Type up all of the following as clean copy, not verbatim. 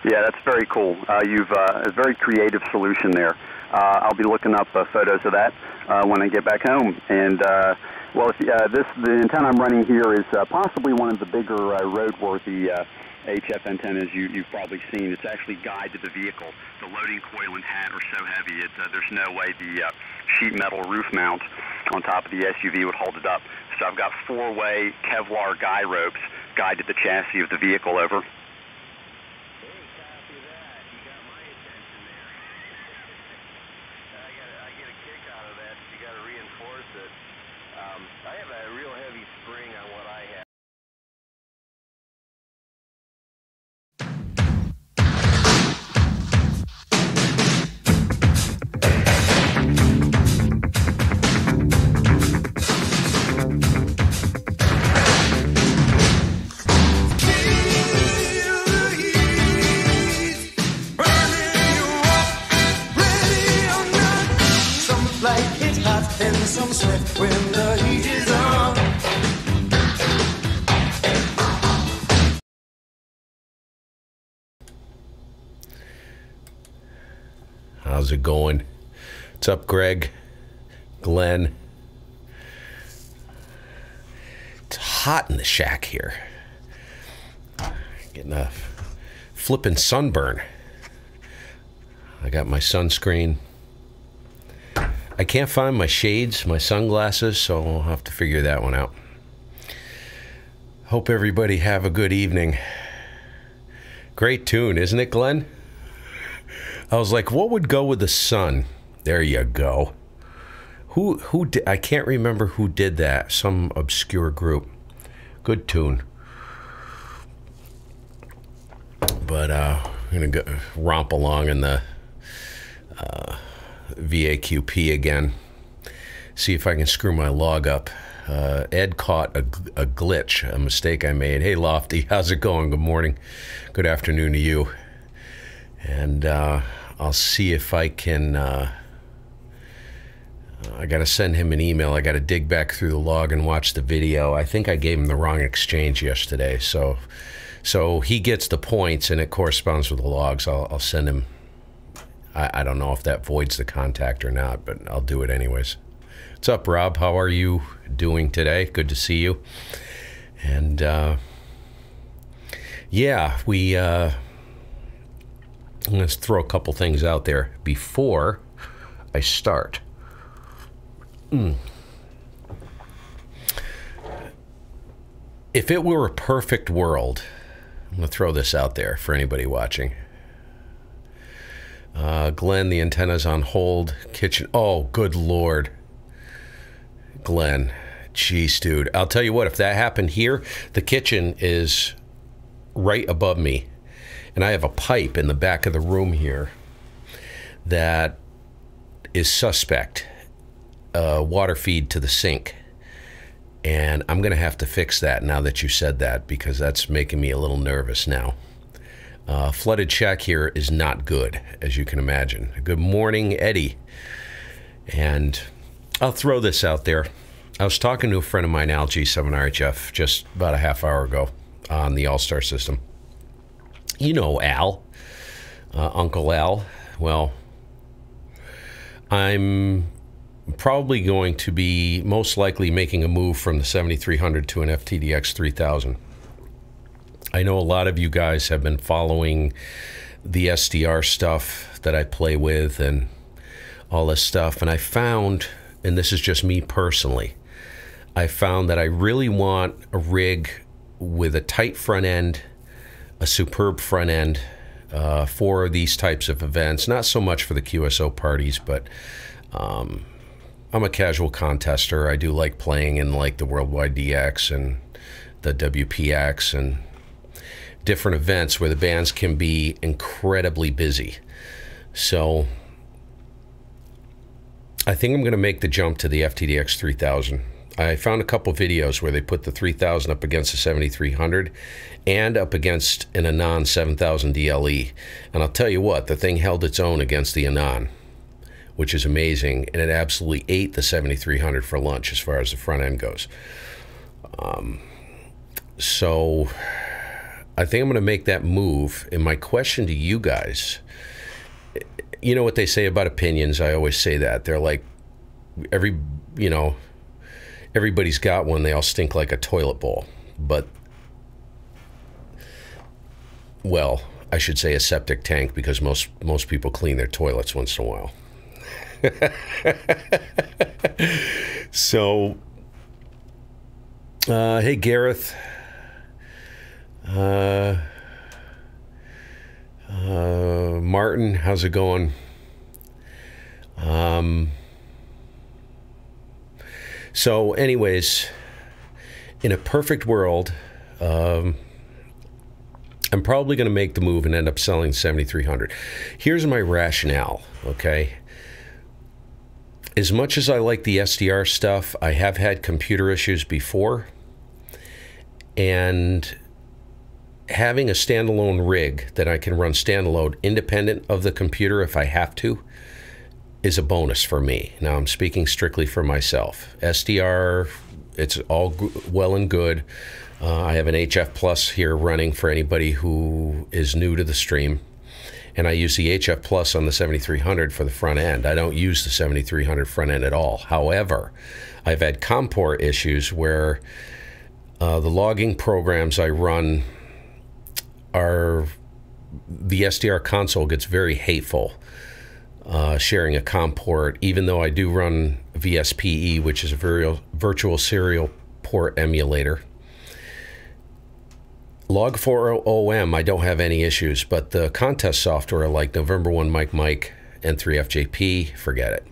Yeah, that's very cool. You've a very creative solution there. I'll be looking up photos of that when I get back home. And well, the antenna I'm running here is possibly one of the bigger roadworthy HF antennas you've probably seen. It's actually guide to the vehicle. The loading coil and hat are so heavy, there's no way the sheet metal roof mount on top of the SUV would hold it up. So I've got 4-way Kevlar guy ropes guide to the chassis of the vehicle over. I have a real heavy spring on what I have. And some sweat when the heat is on. How's it going? What's up, Greg? Glenn? It's hot in the shack here. Getting a flippin' sunburn. I got my sunscreen. I can't find my shades, my sunglasses, so I'll have to figure that one out. Hope everybody have a good evening. Great tune, isn't it, Glenn? I was like, what would go with the sun? There you go. Who did, I can't remember who did that. Some obscure group. Good tune. But I'm gonna go romp along in the VAQP again. See if I can screw my log up. Ed caught a glitch, a mistake I made. Hey Lofty, how's it going? Good morning. Good afternoon to you. And I'll see if I can, I gotta send him an email. I gotta dig back through the log and watch the video. I think I gave him the wrong exchange yesterday. So he gets the points and it corresponds with the logs. I'll send him. I don't know if that voids the contact or not, but I'll do it anyways. What's up, Rob? How are you doing today? Good to see you. And yeah, let's throw a couple things out there before I start. If it were a perfect world, I'm gonna throw this out there for anybody watching. Glenn, the antenna's on hold. Kitchen. Oh, good Lord. Glenn. Jeez, dude. I'll tell you what, if that happened here, the kitchen is right above me. And I have a pipe in the back of the room here that is suspect. Water feed to the sink. And I'm going to have to fix that now that you said that, because that's making me a little nervous now. Flooded shack here is not good, as you can imagine. Good morning, Eddie. And I'll throw this out there. I was talking to a friend of mine, Al G7RHF, just about a half hour ago on the All-Star system. You know Al, Uncle Al. Well, I'm probably going to be most likely making a move from the 7300 to an FTDX 3000. I know a lot of you guys have been following the SDR stuff that I play with and all this stuff, and I found, and this is just me personally, I found that I really want a rig with a tight front end, a superb front end for these types of events. Not so much for the QSO parties, but I'm a casual contester. I do like playing in like the Worldwide DX and the WPX and different events where the bands can be incredibly busy. So I think I'm going to make the jump to the FTDX 3000. I found a couple videos where they put the 3000 up against the 7300 and up against an Anon 7000 DLE. And I'll tell you what, the thing held its own against the Anon, which is amazing. And it absolutely ate the 7300 for lunch as far as the front end goes. So I think I'm going to make that move. And my question to you guys, you know what they say about opinions? I always say that. They're like, everybody's got one. They all stink like a toilet bowl. But, well, I should say a septic tank, because most people clean their toilets once in a while. So, hey, Gareth. Martin, how's it going? So anyways, in a perfect world, I'm probably going to make the move and end up selling 7300. Here's my rationale, okay? As much as I like the SDR stuff, I have had computer issues before, and having a standalone rig that I can run standalone independent of the computer if I have to is a bonus for me. Now, I'm speaking strictly for myself. SDR, it's all well and good. I have an HF Plus here running for anybody who is new to the stream. And I use the HF Plus on the 7300 for the front end. I don't use the 7300 front end at all. However, I've had comport issues where the logging programs I run are, the SDR console gets very hateful sharing a comport, even though I do run VSPE, which is a virtual serial port emulator. Log4OM, I don't have any issues, but the contest software like November 1 Mike and 3FJP, forget it.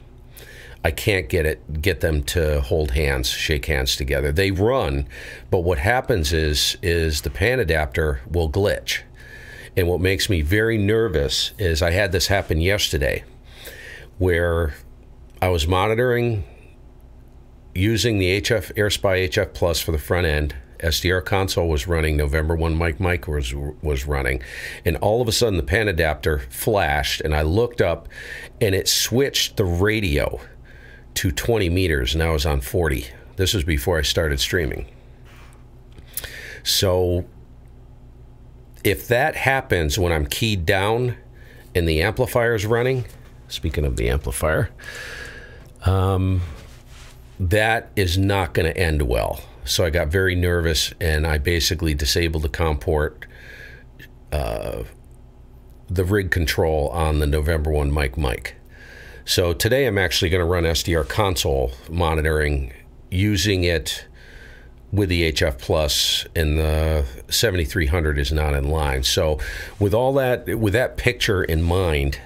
I can't get them to hold hands, shake hands together. They run, but what happens is the pan adapter will glitch. And what makes me very nervous is I had this happen yesterday, where I was monitoring using the AirSpy HF Plus for the front end. SDR console was running, November 1 Mike was running, and all of a sudden the pan adapter flashed, and I looked up and it switched the radio to 20 meters, and I was on 40. This was before I started streaming. So if that happens when I'm keyed down and the amplifier's running, speaking of the amplifier, that is not going to end well. So I got very nervous, and I basically disabled the comport, the rig control on the November 1 Mike. So today I'm actually going to run SDR console monitoring, using it with the HF Plus, and the 7300 is not in line. So with all that, with that picture in mind,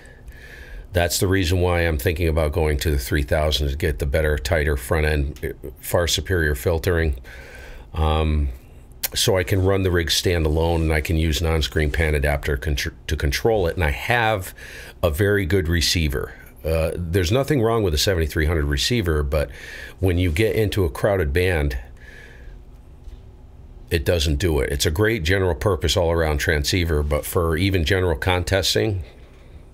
that's the reason why I'm thinking about going to the 3000 to get the better, tighter front end, far superior filtering. So I can run the rig standalone, and I can use non-screen pan adapter to control it. And I have a very good receiver. There's nothing wrong with a 7300 receiver, but when you get into a crowded band, it doesn't do it. It's a great general purpose all-around transceiver, but for even general contesting,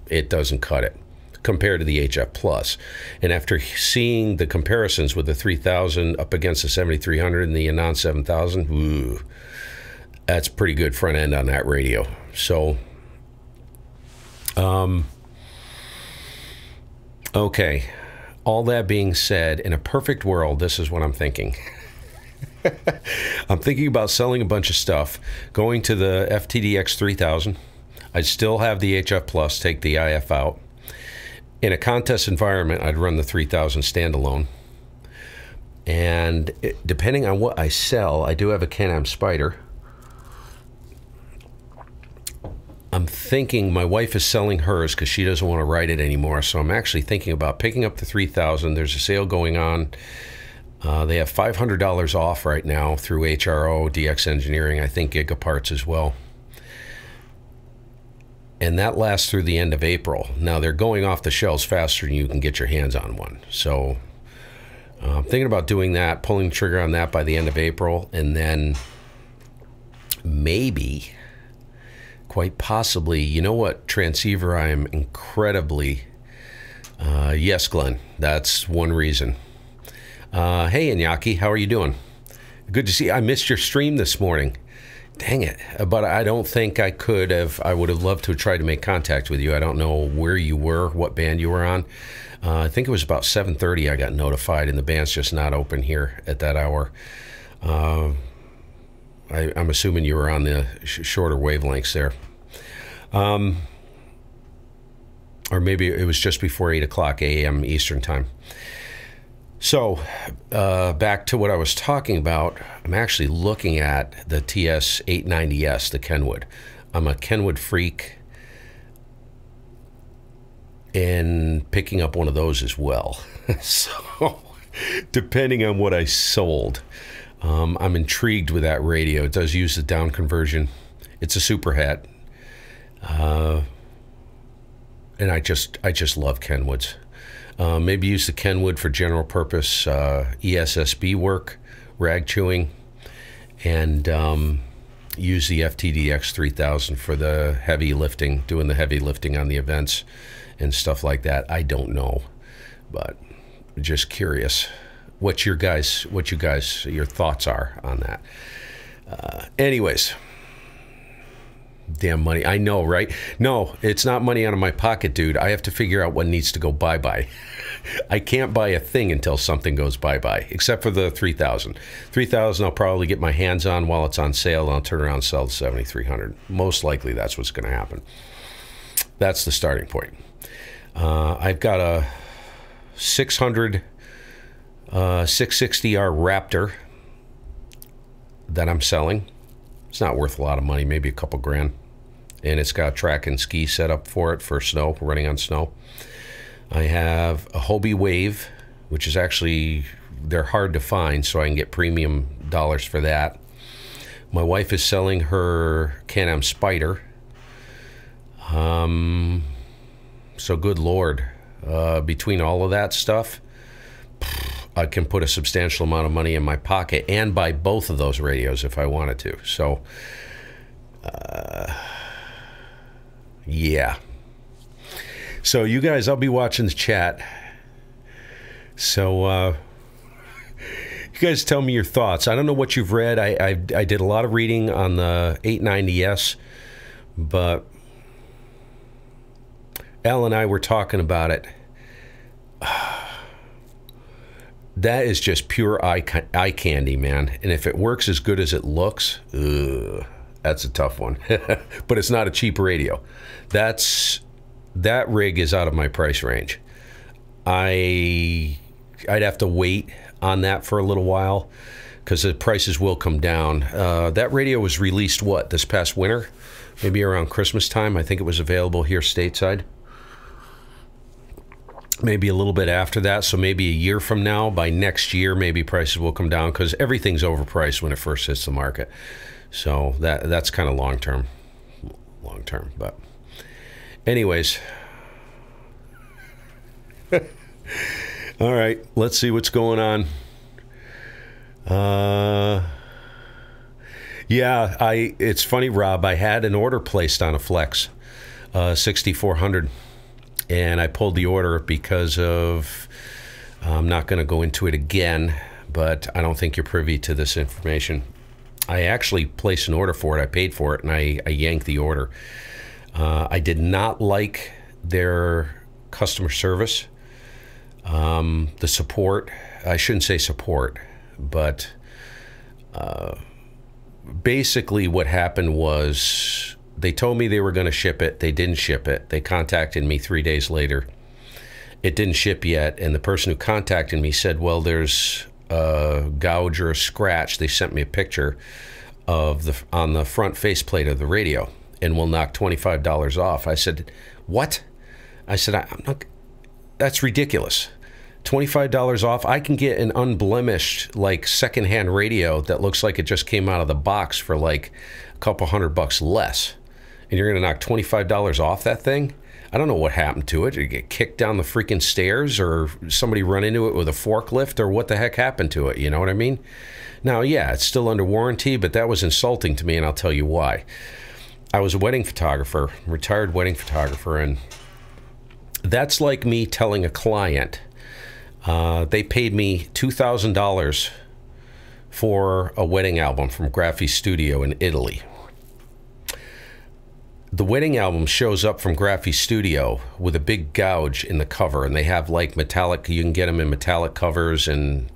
it doesn't cut it compared to the HF Plus. And after seeing the comparisons with the 3000 up against the 7300 and the Anon 7000, ooh, that's pretty good front end on that radio. So, okay, all that being said, in a perfect world, this is what I'm thinking. I'm thinking about selling a bunch of stuff, going to the FTDX 3000. I'd still have the HF Plus, take the IF out. In a contest environment, I'd run the 3000 standalone. And depending on what I sell, I do have a Can-Am Spider. I'm thinking, my wife is selling hers because she doesn't want to ride it anymore, so I'm actually thinking about picking up the 3000. There's a sale going on. They have $500 off right now through HRO, DX Engineering, I think Gigaparts as well. And that lasts through the end of April. Now, they're going off the shelves faster than you can get your hands on one. So I'm thinking about doing that, pulling the trigger on that by the end of April, and then maybe, quite possibly, you know what transceiver I am incredibly, yes, Glenn, that's one reason. Hey, Iñaki, how are you doing? Good to see you. I missed your stream this morning. Dang it. But I don't think I could have. I would have loved to have tried to make contact with you. I don't know where you were, what band you were on. I think it was about 7:30 I got notified, and the band's just not open here at that hour. I'm assuming you were on the shorter wavelengths there. Or maybe it was just before 8 o'clock a.m. Eastern Time. So, back to what I was talking about, I'm actually looking at the TS-890S, the Kenwood. I'm a Kenwood freak, and picking up one of those as well. So, depending on what I sold, I'm intrigued with that radio. It does use the down conversion. It's a super hat. And I just love Kenwoods. Maybe use the Kenwood for general purpose ESSB work, rag chewing, and use the FTDX 3000 for the heavy lifting, doing the heavy lifting on the events and stuff like that. I don't know, but just curious what your thoughts are on that. Anyways. Damn money. I know, right? No, it's not money out of my pocket, dude. I have to figure out what needs to go bye-bye. I can't buy a thing until something goes bye-bye, except for the 3000. 3000 I'll probably get my hands on while it's on sale, and I'll turn around and sell the 7300. Most likely that's what's going to happen. That's the starting point. I've got a 600 660R Raptor that I'm selling. It's not worth a lot of money, maybe a couple grand. And it's got track and ski set up for it for snow, running on snow. I have a Hobie Wave, which is actually, they're hard to find, so I can get premium dollars for that. My wife is selling her Can-Am Spider. So good Lord, between all of that stuff, I can put a substantial amount of money in my pocket and buy both of those radios if I wanted to. So, yeah. So you guys, I'll be watching the chat. So, you guys tell me your thoughts. I don't know what you've read. I did a lot of reading on the 890S, but Al and I were talking about it. That is just pure eye candy, man. And if it works as good as it looks, that's a tough one. But it's not a cheap radio. That rig is out of my price range. I'd have to wait on that for a little while because the prices will come down. That radio was released, this past winter? Maybe around Christmas time. I think it was available here stateside. Maybe a little bit after that, so maybe a year from now, by next year, maybe prices will come down because everything's overpriced when it first hits the market. So that's kind of long term. But anyways, all right, let's see what's going on. Yeah, it's funny, Rob. I had an order placed on a Flex 6400. And I pulled the order because of, I'm not going to go into it again, but I don't think you're privy to this information. I actually placed an order for it. I paid for it, and I yanked the order. I did not like their customer service. The support, I shouldn't say support, but basically what happened was, they told me they were going to ship it. They didn't ship it. They contacted me 3 days later. It didn't ship yet. And the person who contacted me said, well, there's a gouge or a scratch. They sent me a picture of on the front faceplate of the radio and will knock $25 off. I said, what? I said, I'm not, that's ridiculous. $25 off. I can get an unblemished, like, secondhand radio that looks like it just came out of the box for like a couple $100 less. And you're going to knock $25 off that thing? I don't know what happened to it. Did it get kicked down the freaking stairs, or somebody run into it with a forklift, or what the heck happened to it? You know what I mean? Now, yeah, it's still under warranty, but that was insulting to me, and I'll tell you why. I was a wedding photographer, retired wedding photographer, and that's like me telling a client, they paid me $2,000 for a wedding album from Graffi Studio in Italy. The wedding album shows up from Graffi Studio with a big gouge in the cover, and they have like metallic, you can get them in metallic covers and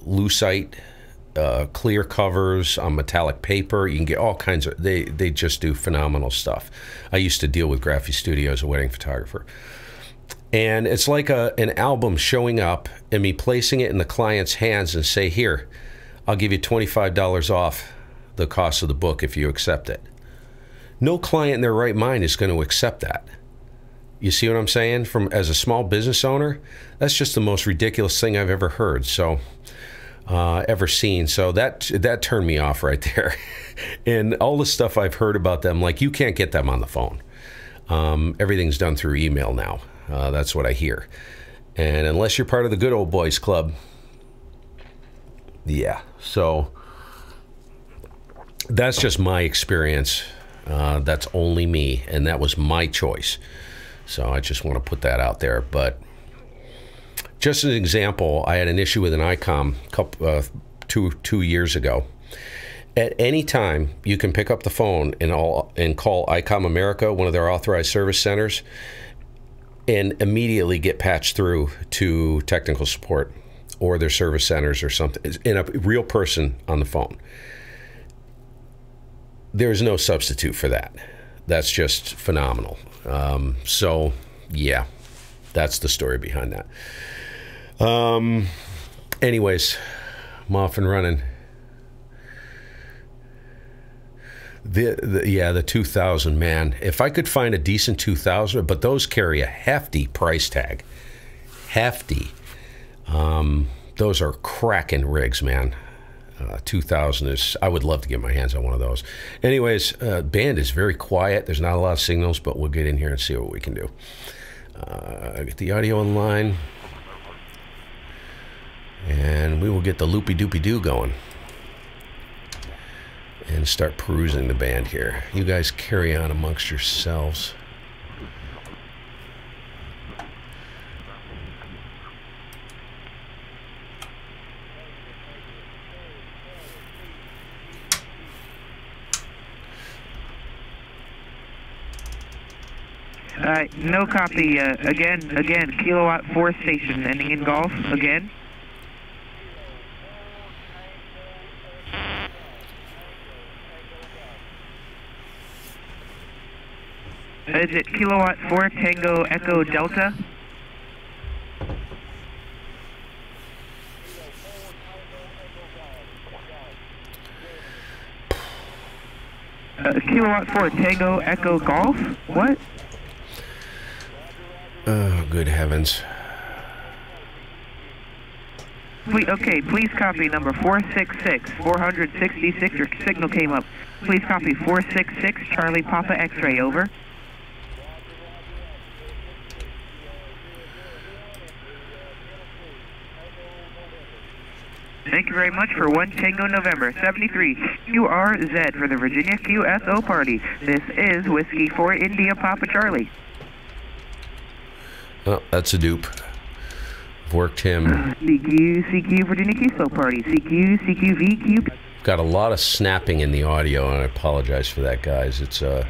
lucite, clear covers on metallic paper. You can get all kinds of, they just do phenomenal stuff. I used to deal with Graffi Studio as a wedding photographer. And it's like an album showing up and me placing it in the client's hands and say, here, I'll give you $25 off the cost of the book if you accept it. No client in their right mind is going to accept that. You see what I'm saying? As a small business owner, that's just the most ridiculous thing I've ever heard. So, ever seen. So that turned me off right there. And all the stuff I've heard about them, like you can't get them on the phone. Everything's done through email now. That's what I hear. And unless you're part of the good old boys club, yeah. So that's just my experience. That's only me, and that was my choice. So I just want to put that out there. But just as an example, I had an issue with an ICOM two years ago. At any time, you can pick up the phone and call ICOM America, one of their authorized service centers, and immediately get patched through to technical support or their service centers or something, in a real person on the phone. There's no substitute for that. That's just phenomenal. So, yeah, that's the story behind that. Anyways, I'm off and running. The 2000, man. If I could find a decent 2000, but those carry a hefty price tag. Hefty. Those are cracking rigs, man. 2000 is, I would love to get my hands on one of those. Anyways, band is very quiet. There's not a lot of signals, but we'll get in here and see what we can do. Get the audio online. And we will get the loopy-doopy-doo going. And start perusing the band here. You guys carry on amongst yourselves. No copy. Again, kilowatt 4 station, ending in golf, again. Is it kilowatt 4 Tango Echo Delta? Kilowatt 4 Tango Echo Golf? What? Oh, good heavens. Okay, please copy number 466, 466, your signal came up. Please copy 466, Charlie Papa X-ray, over. Thank you very much for 1 Tango November 73 QRZ for the Virginia QSO Party. This is Whiskey 4 India Papa Charlie. Oh, that's a dupe. I've worked him. CQ Virginia QSO Party. CQ VAQP. Got a lot of snapping in the audio, and I apologize for that, guys. It's a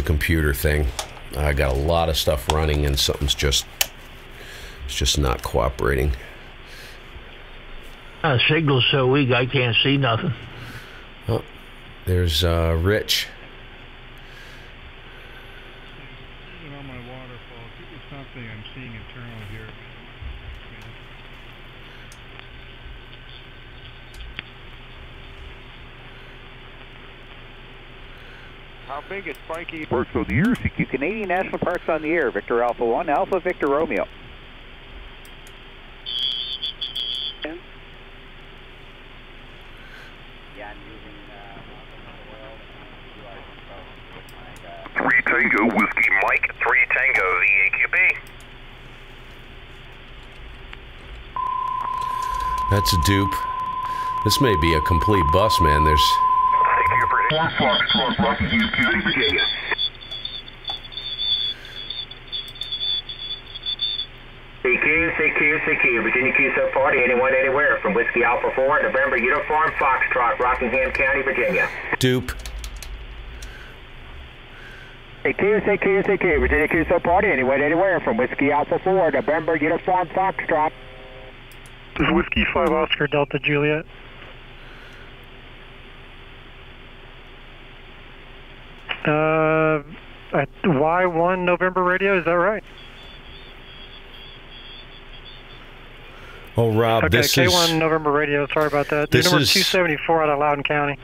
computer thing. I got a lot of stuff running, and something's just not cooperating. Signal's so weak I can't see nothing. Oh, there's Rich. On my waterfall, it's something I'm seeing internal here. How big is Frankie? Parks on the air, CQ Canadian National Parks on the air. Victor Alpha 1, Alpha Victor Romeo. Yeah, I'm using 3 Tango Whiskey Mike, 3 Tango VAQP. That's a dupe. This may be a complete bust, man. There's... CQ, Virginia QSO Party, anyone, anywhere, from Whiskey Alpha 4, November Uniform, Foxtrot, Rockingham County, Virginia. Dupe. CQ, Virginia QSO Party, anyone, anywhere, from Whiskey Alpha 4, November Uniform, Foxtrot. This is Whiskey 5 Oscar Delta Juliet. At Y1 November radio, is that right? Oh, Rob, okay, this K1 is... November radio, sorry about that. This number is 274 out of Loudoun County.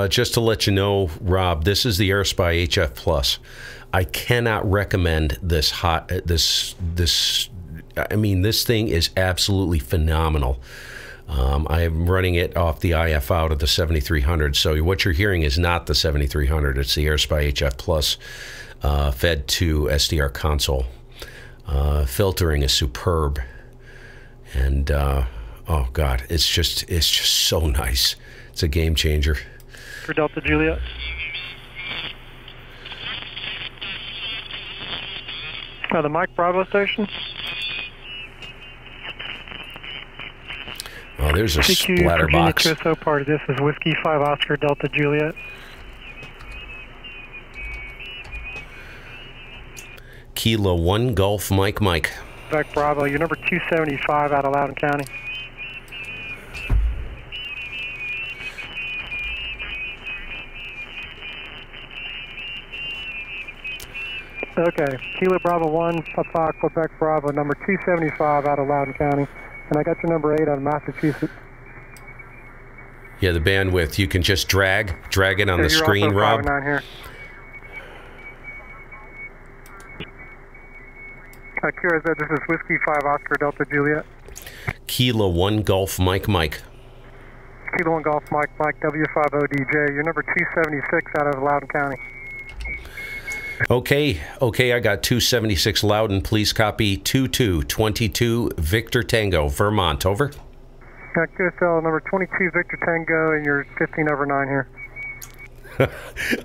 Just to let you know, Rob, this is the AirSpy HF Plus. I cannot recommend this I mean, this thing is absolutely phenomenal. I am running it off the IF out of the 7300. So what you're hearing is not the 7300. It's the AirSpy HF Plus fed to SDR console. Filtering is superb. And, oh, God, it's just so nice. It's a game changer. For Delta Juliet. The Mike Bravo station. Oh, there's a CQ, splatter Virginia box. QSO Party. This is Whiskey 5 Oscar Delta Juliet. Kilo 1 Golf Mike. Back Bravo, you're number 275 out of Loudoun County. Okay, Kilo Bravo 1, Papa, Quebec Bravo, number 275 out of Loudoun County. And I got your number 8 out of Massachusetts. Yeah, the bandwidth. You can just drag it on the screen, Rob. Here. QSO, this is Whiskey 5 Oscar Delta Juliet. Kilo 1 Golf Mike. Kilo 1 Golf Mike, W50DJ. You're number 276 out of Loudoun County. Okay, I got 276 Loudoun. Please copy 2222 Victor Tango, Vermont. Over. QSL number 22 Victor Tango, and you're 15 over 9 here.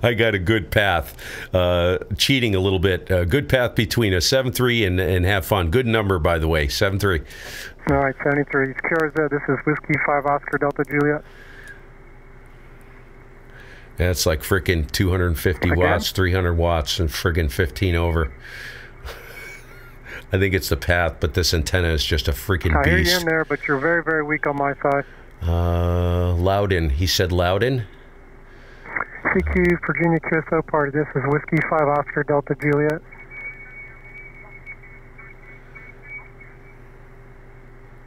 I got a good path. Cheating a little bit. Good path between a 7-3 and have fun. Good number, by the way, 7-3. All right, 73. It's QRZ. This is Whiskey 5 Oscar Delta Juliet. That's like frickin' 250 watts, 300 watts, and friggin' 15 over. I think it's the path, but this antenna is just a freaking beast. I hear you in there, but you're very, very weak on my side. Loudoun. He said Loudoun? CQ, Virginia QSO Party. This is Whiskey 5 Oscar Delta Juliet.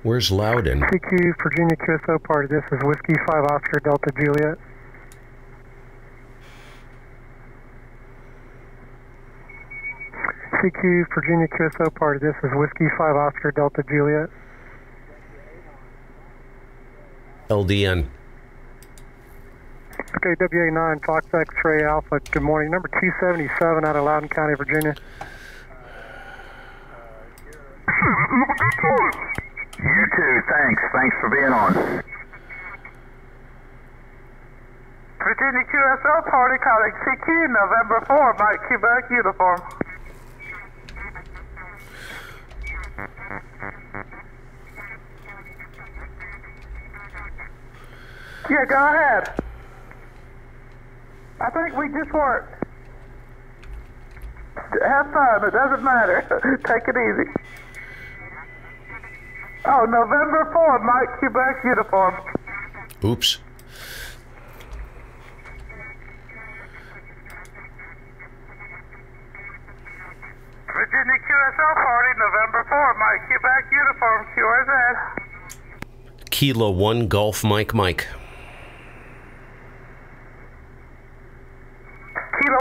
Where's Loudoun? CQ, Virginia QSO Party. This is Whiskey 5 Oscar Delta Juliet. CQ, Virginia QSO Party. This is Whiskey 5 Oscar Delta Juliet. LDN. Okay, WA9, Fox X-Ray Alpha. Good morning. Number 277 out of Loudoun County, Virginia. You too, thanks. Thanks for being on. Virginia QSO Party calling CQ, November 4, Mike Quebec uniform. Yeah, go ahead. I think we just worked. Have fun, it doesn't matter. Take it easy. Oh, November 4, Mike Quebec uniform. Oops. Virginia QSO Party, November 4, Mike Quebec uniform, QRZ. Kilo 1 Golf Mike. Kilo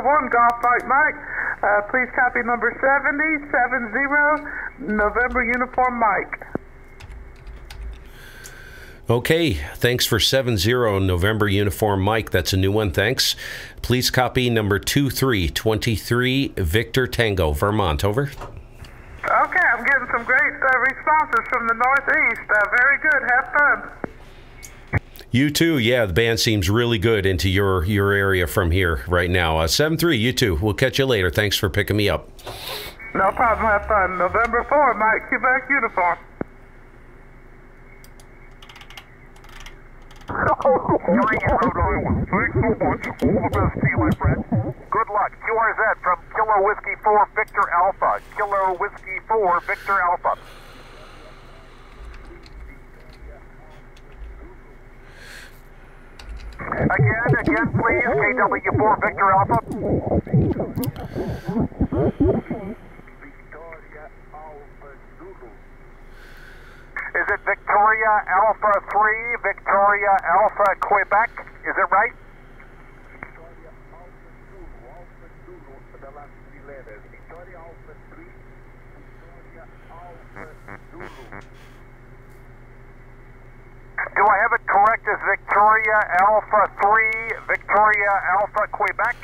1 Golf Mike. Please copy number 7070, November uniform Mike. Okay, thanks for 70 November uniform Mike. That's a new one, thanks. Please copy number 2323 Victor Tango, Vermont. Over. Okay, I'm getting some great responses from the Northeast. Very good. Have fun. You too. Yeah, the band seems really good into your area from here right now. 7-3, you too. We'll catch you later. Thanks for picking me up. No problem, have fun. November 4, Mike, Quebec uniform. Thanks so much. All the best to you, my friend. Good luck. QRZ from Kilo Whiskey 4, Victor Alpha. Kilo Whiskey 4, Victor Alpha. Again, please. KW4, Victor Alpha. Is it Victoria Alpha 3, Victoria Alpha Quebec? Is it right? Do I have it correct as Victoria Alpha 3, Victoria Alpha Quebec?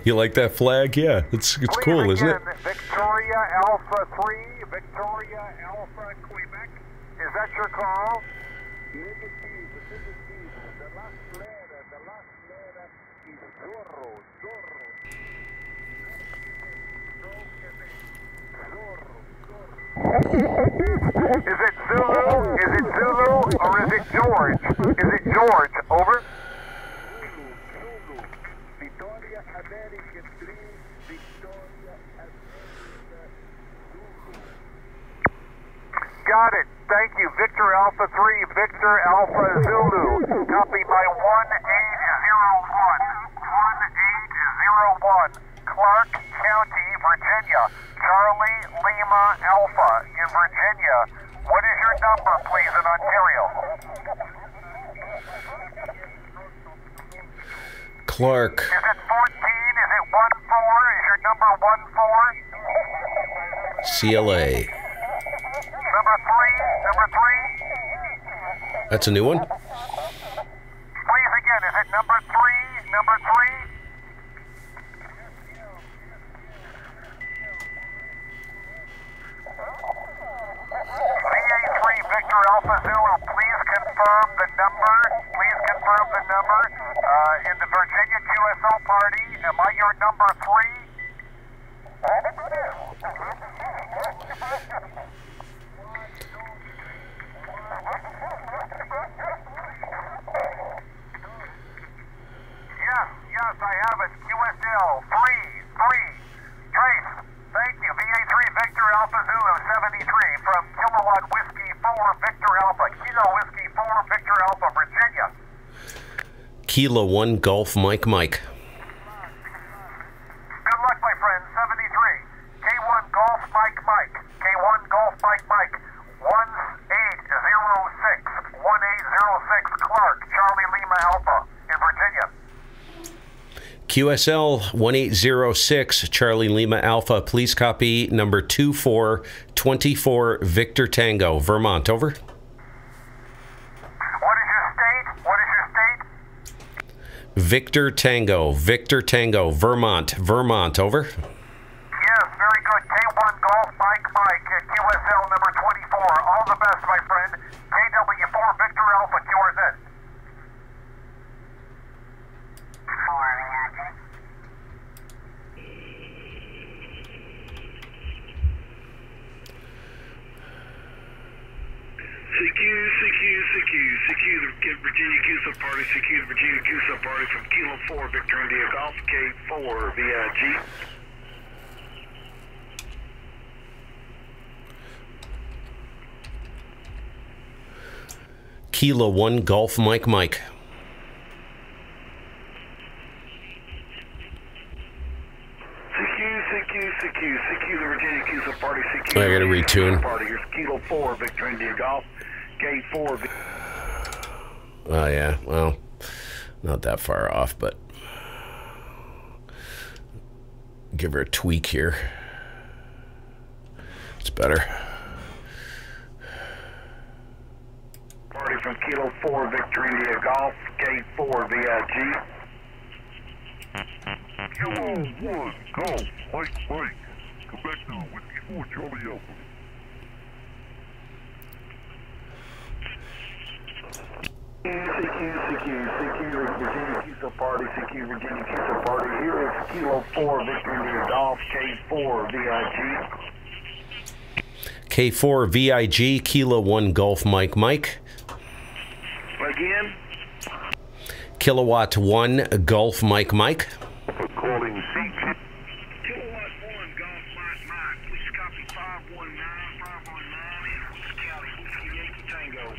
You like that flag? Yeah, it's cool, isn't it? Victoria Alpha 3, Victoria Alpha Quebec. Is that your call? Is it Zulu? Is it Zulu or is it George? Is it George? Over. Got it. Thank you. Victor Alpha 3, Victor Alpha Zulu. Copy by 1801. 1801. Clark County, Virginia. Charlie Lima Alpha in Virginia. What is your number, please, in Ontario? Clark. Is it 14? Is it 14? Is your number 14? CLA. Number 3? That's a new one? Please again, is it number 3? Number 3? VA3 Victor Alpha Zulu, please confirm the number. Please confirm the number. In the Virginia QSO Party, am I your number 3? Yes, I have it. QSL 3. Trace, thank you. VA3 Victor Alpha Zulu 73 from Kilowatt Whiskey 4 Victor Alpha. Kilo Whiskey 4 Victor Alpha, Virginia. Kilo 1 Golf Mike. Good luck, my friend. 73. K1 Golf Mike. K1 Golf Mike. 1806. 1806 Clark, Charlie Lima Alpha in Virginia. QSL 1806 Charlie Lima Alpha. Please copy number 2424 Victor Tango, Vermont. Over. What is your state? Victor Tango, Vermont. Over. Yes, very good. K1 Golf Mike, QSL number 24. All the best, my friend. KW4 Victor Alpha, QRZ. CQ, the Virginia QSO Party, CQ, the Virginia QSO Party from Kilo 4, Victor India Golf, K4, VIG. Kilo 1 Golf Mike. CQ, the Virginia QSO Party, CQ. I gotta retune. Party. Here's Kilo 4, Victor India Golf, K4. Oh, yeah. Well, not that far off, but give her a tweak here. It's better. Party from Kilo 4, Victor India Golf, K4, VIG. Kilo 1, Golf, Mike. Quebec now, Whiskey 4, Charlie Alpha. Virginia QSO Party, CQ Virginia QSO Party. Here is Kilo 4 Victor India Golf, K4 VIG. K4 VIG, Kilo 1 Golf Mike Mike. Again? Kilowatt 1 Golf Mike Mike. Calling CQ. Kilowatt 1 Golf Mike Mike. Please copy 519 Cali Whiskey Yankee Tango.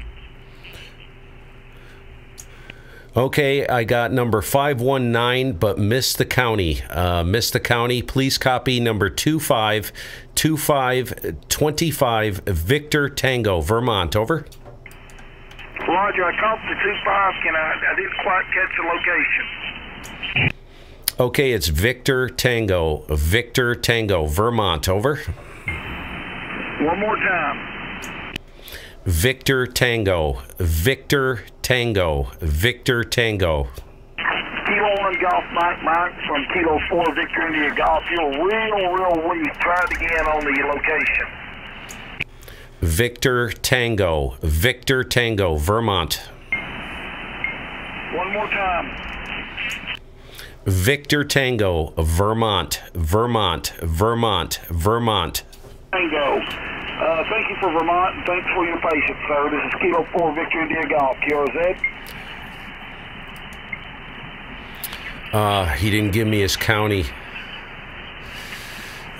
Okay, I got number 519, but missed the county. Missed the county. Please copy number 2525 Victor Tango, Vermont. Over. Roger, I called the 25. I didn't quite catch the location. Okay, it's Victor Tango, Vermont. Over. One more time. Victor Tango. Kilo 1 Golf Mike Mike from Kilo 4 Victor India Golf. You're real weak. Try it again on the location. Victor Tango, Vermont. One more time. Victor Tango, Vermont. Tango. Thank you for Vermont, and thanks for your patience, sir. This is Kilo 4 Victor India Golf, QRZ. He didn't give me his county.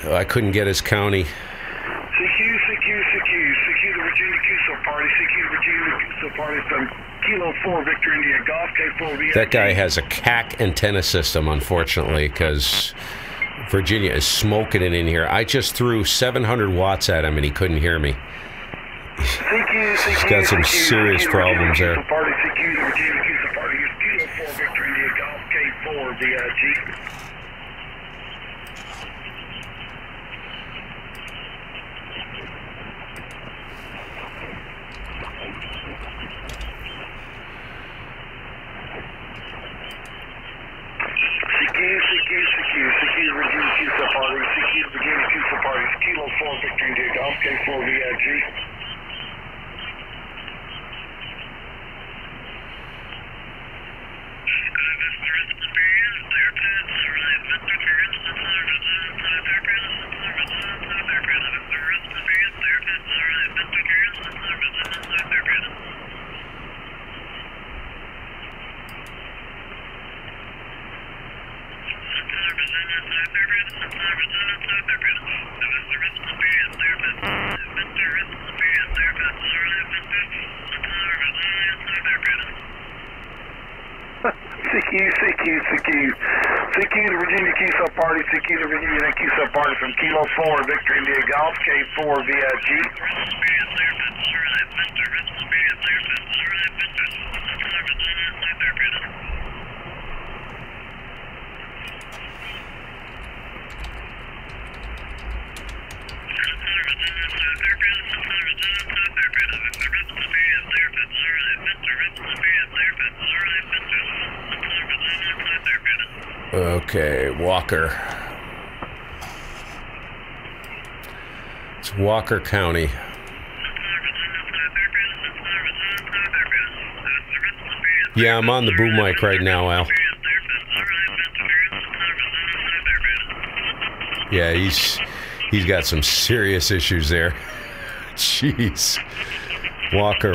I couldn't get his county. CQ, the Virginia QSO Party, CQ, the Virginia QSO Party from Kilo 4 Victor India Golf, K4 VIG. That guy has a CAC antenna system, unfortunately, because Virginia is smoking it in here. I just threw 700 watts at him and he couldn't hear me. He's got some serious problems there. Party, CQ, the Virginia QSO Party, Kilo 4 Victor India Golf, K4 VIG. CQ, Virginia QSO Party, CQ, Virginia QSO Party, Kilo 4 Victor India Golf, K4 VIG. CQ, the Virginia QSO Party, CQ, the Virginia QSO Party from Kilo 4 Victor India Golf, K4 VIG. Okay, Walker. It's Walker County. Yeah, I'm on the boom mic right now, Al. Yeah, he's got some serious issues there. Jeez. Walker.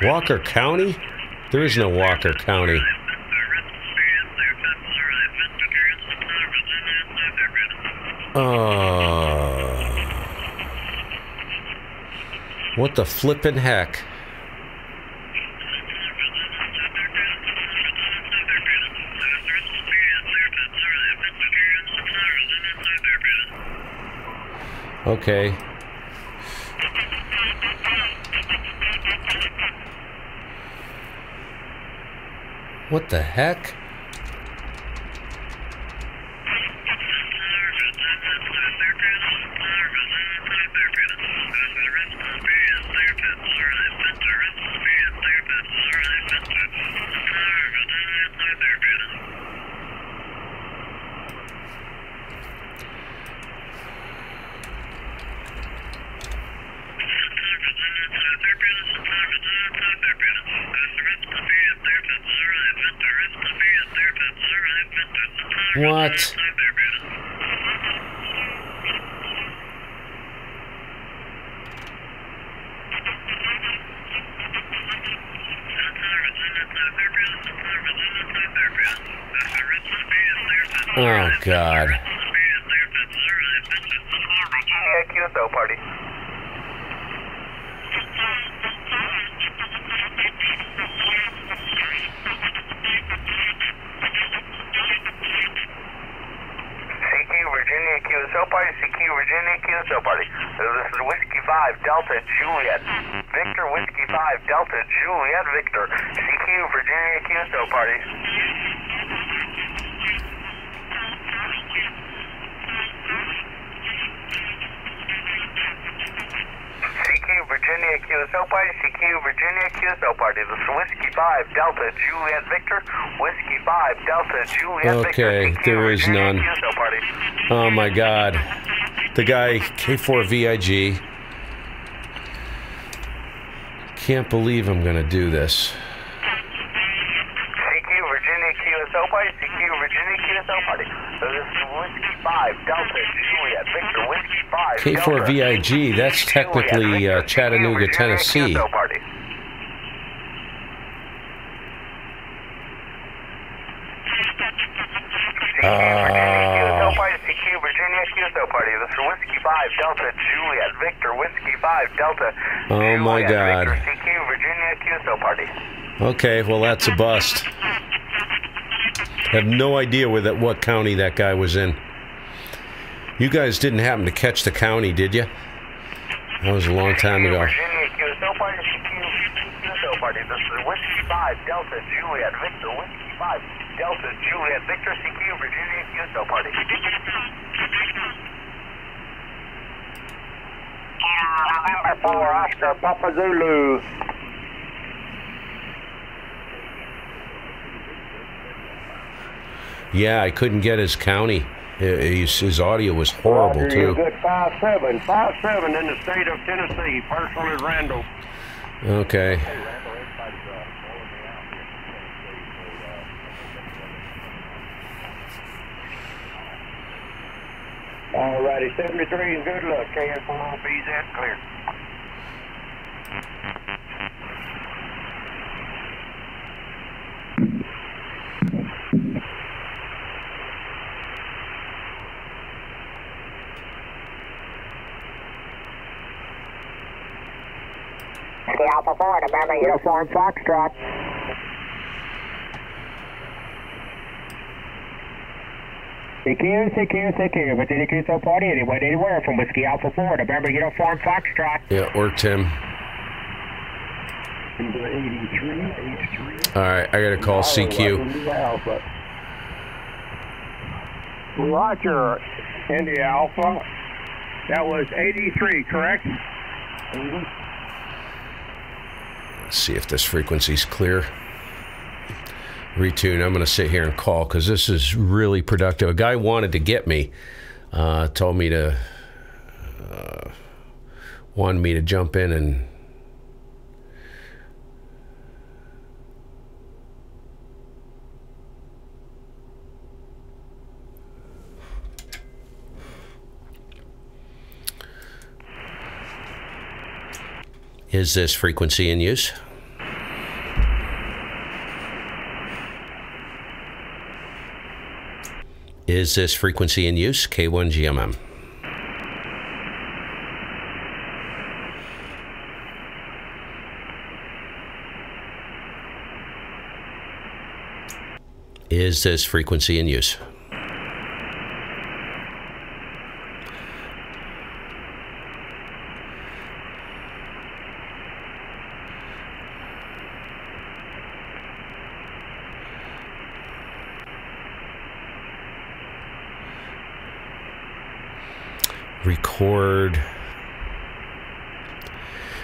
Walker County? There is no Walker County. What the flippin' heck? Okay. What the heck? What? Oh, God. QSO Party. Virginia QSO Party, CQ Virginia QSO Party. So this is Whiskey 5 Delta Juliet. Victor Whiskey 5 Delta Juliet Victor. CQ Virginia QSO Party. CQ Virginia QSO Party, CQ Virginia QSO Party. This is Whiskey 5 Delta Juliet Victor. Whiskey 5 Delta Juliet Victor. Okay, there is none. QSO Party. Oh my God. The guy, K4VIG. Can't believe I'm going to do this. CQ Virginia QSO Party, CQ Virginia QSO Party. So this is Whiskey 5 Delta Juliet Victor. Whiskey 5 K4VIG, that's technically Chattanooga, Tennessee. QSO Party. CQ Virginia QSO Party. This is Whiskey 5 Delta Juliet Victor. Whiskey 5 Delta Oh my Juliet God. Victor. CQ Virginia QSO Party. Okay, well that's a bust. I have no idea what county that guy was in. You guys didn't happen to catch the county, did you? That was a long time ago. Virginia QSO Party. CQ QSO Party. This is Whiskey 5 Delta Juliet Victor. Whiskey 5 Delta Juliet Victor. CQ Virginia QSO Party. November 4 Oscar Papa Zulu. Yeah, I couldn't get his county. His audio was horrible, Roger, too. you're good 5-7. 5-7 in the state of Tennessee. Personal is Randall. Okay. Alrighty, 73 is good luck. KSO BZ clear. The Alpha 4, November Uniform Foxtrot. CQ, Virginia QSO Party, anywhere from Whiskey Alpha 4, November Uniform Foxtrot. Yeah, worked him. Alright, I gotta call CQ. Roger, India Alpha. That was 83, correct? Let's see if this frequency's clear. Retune. I'm going to sit here and call because this is really productive. A guy wanted to get me, told me to, wanted me to jump in and is this frequency in use? Is this frequency in use? K1GMM. Is this frequency in use? Record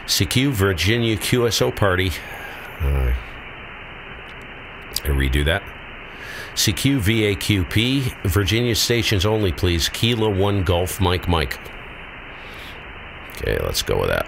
CQ Virginia QSO Party. I redo that. CQ VAQP Virginia stations only, please. Kilo 1 Golf Mike. Okay, let's go with that.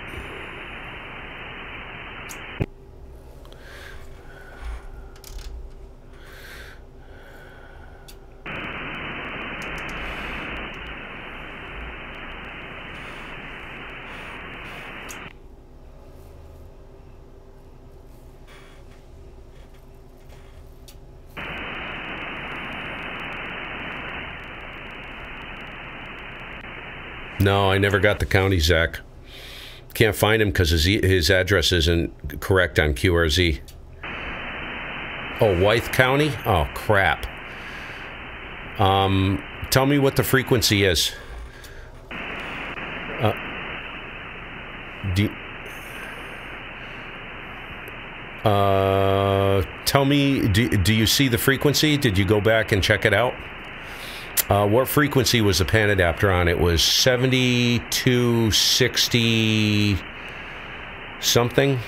No, I never got the county, Zach. Can't find him because his address isn't correct on QRZ. Oh, Wythe County? Oh, crap. Tell me what the frequency is. Tell me, do you see the frequency? Did you go back and check it out? What frequency was the pan adapter on? It was 7260 something.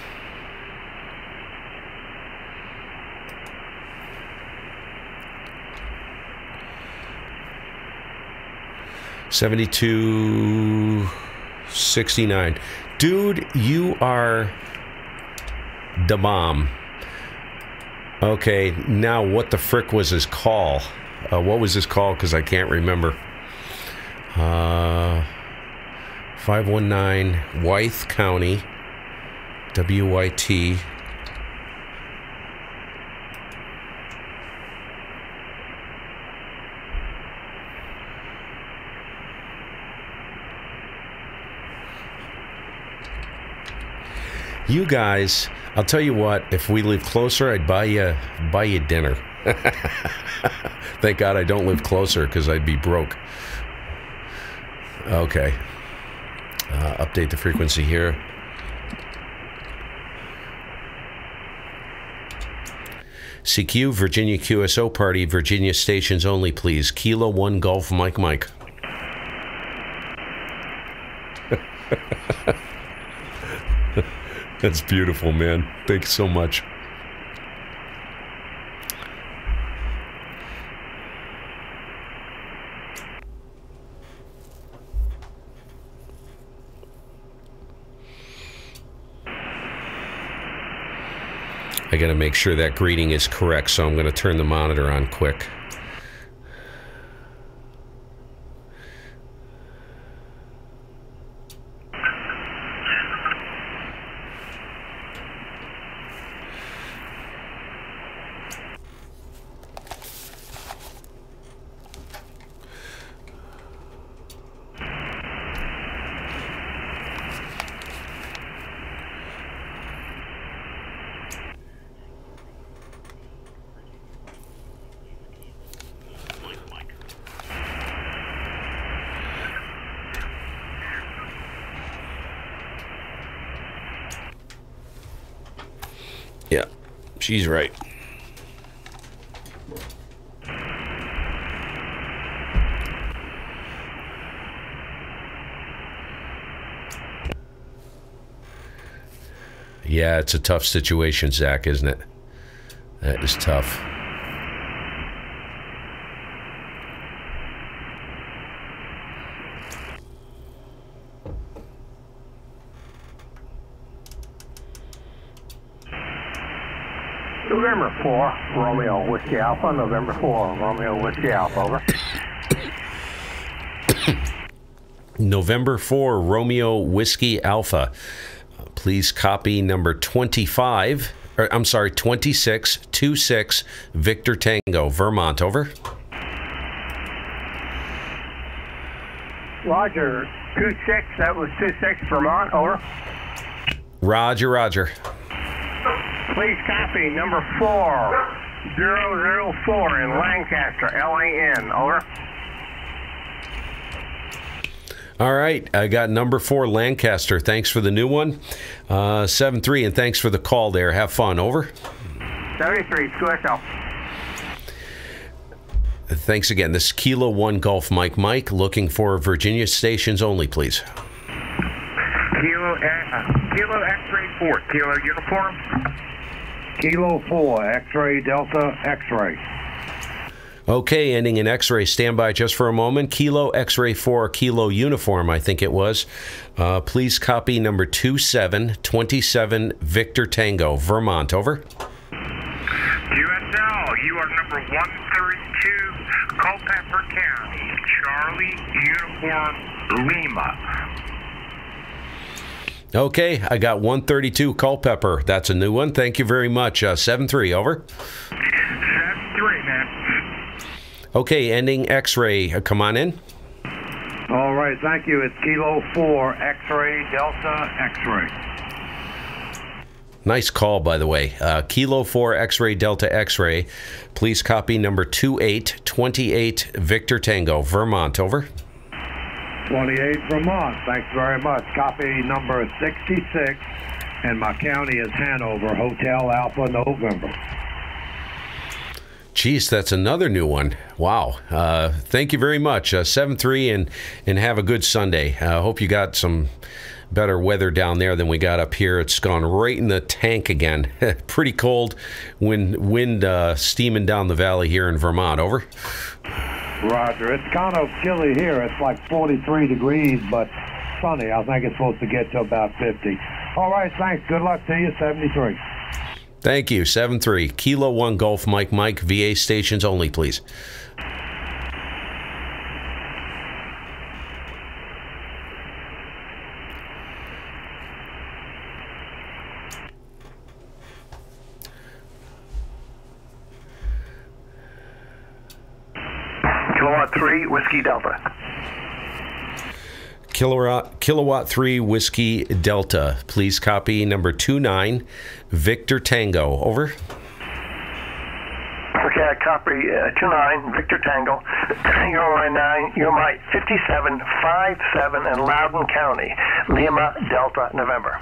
$72.69. Dude, you are the bomb. Okay, now what the frick was his call? What was his call? Because I can't remember. 519 Wythe County, WYT. You guys, I'll tell you what, if we live closer, I'd buy you dinner. Thank God I don't live closer because I'd be broke. Okay. Update the frequency here. CQ, Virginia QSO Party, Virginia stations only, please. Kilo 1 Golf Mike Mike. That's beautiful, man. Thanks so much. I gotta make sure that greeting is correct, so I'm gonna turn the monitor on quick. Yeah, she's right. Yeah, it's a tough situation, Zach, isn't it? That is tough. November 4, Romeo Whiskey Alpha. November 4, Romeo Whiskey Alpha, over. November 4, Romeo Whiskey Alpha. Please copy number 26, 26, Victor Tango, Vermont, over. Roger, 26, that was 26, Vermont, over. Roger, roger. Please copy number 4004 in Lancaster, LAN, over. All right, I got number 4, Lancaster. Thanks for the new one. 73, and thanks for the call there. Have fun, over. 73, QSL. Thanks again. This is Kilo 1 Golf Mike Mike, looking for Virginia stations only, please. Kilo X-ray 4, Kilo uniform. Kilo 4, X-ray Delta X-ray. Okay, ending in X-ray. Stand by just for a moment. Kilo X-ray 4, Kilo uniform, I think it was. Please copy number 2727 Victor Tango, Vermont, over. QSL, you are number 132, Culpeper County, Charlie Uniform Lima. Okay, I got 132 Culpeper. That's a new one. Thank you very much. 73, over. 73, man. Okay, ending X-ray. Come on in. All right. right, thank you. It's Kilo 4, X-ray, Delta, X-ray. Nice call, by the way. Kilo 4 X-ray Delta X-ray. Please copy number 2828 Victor Tango, Vermont. Over. 28 Vermont. Thanks very much. Copy number 66, and my county is Hanover, Hotel Alpha November. Geez, that's another new one. Wow. Thank you very much. 7-3 and have a good Sunday. I hope you got some better weather down there than we got up here. It's gone right in the tank again. Pretty cold wind steaming down the valley here in Vermont. Over. Roger. It's kind of chilly here. It's like 43 degrees, but sunny. I think it's supposed to get to about 50. All right, thanks. Good luck to you. 73. Thank you. 7-3. Kilo 1 Golf Mike, VA stations only, please. Kilowatt 3, Whiskey Delta. Kilowatt 3 Whiskey Delta. Please copy number 29 Victor Tango. Over. Okay, I copy 29 Victor Tango. You're my 5757 in Loudoun County, Lima Delta November.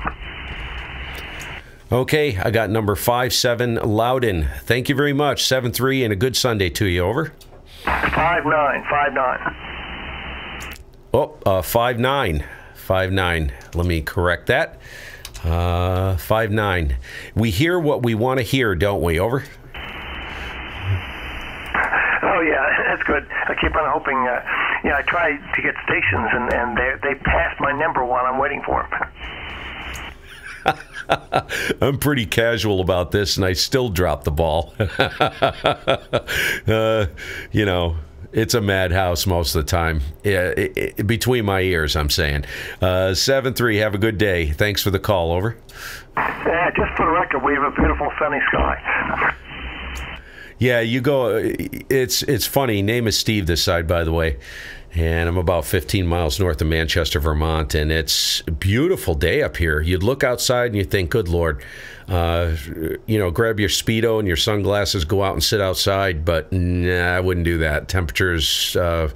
Okay, I got number 57 Loudoun. Thank you very much. 7-3 and a good Sunday to you. Over. 5959. Oh, 59. 59. Let me correct that. 59. We hear what we want to hear, don't we? Over. Oh yeah, that's good. I keep on hoping. I try to get stations, and they passed my number while I'm waiting for them. I'm pretty casual about this, and I still drop the ball. It's a madhouse most of the time. Between my ears, I'm saying. 7-3, have a good day. Thanks for the call. Over. Just for the record, we have a beautiful sunny sky. Yeah, you go. It's funny. Name is Steve this side, by the way. And I'm about 15 miles north of Manchester, Vermont, and it's a beautiful day up here. You'd look outside and you think, good Lord, grab your Speedo and your sunglasses, go out and sit outside, but nah, I wouldn't do that. Temperatures, I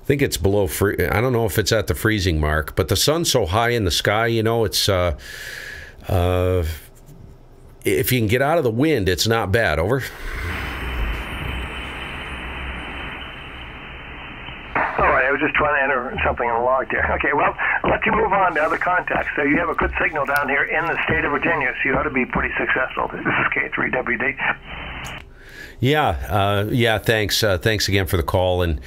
think it's below I don't know if it's at the freezing mark, but the sun's so high in the sky, it's, if you can get out of the wind, it's not bad. Over. I was just trying to enter something in the log there. Okay, well, I'll let you move on to other contacts. So you have a good signal down here in the state of Virginia, so you ought to be pretty successful. This is K3WD. Yeah, thanks. Thanks again for the call. And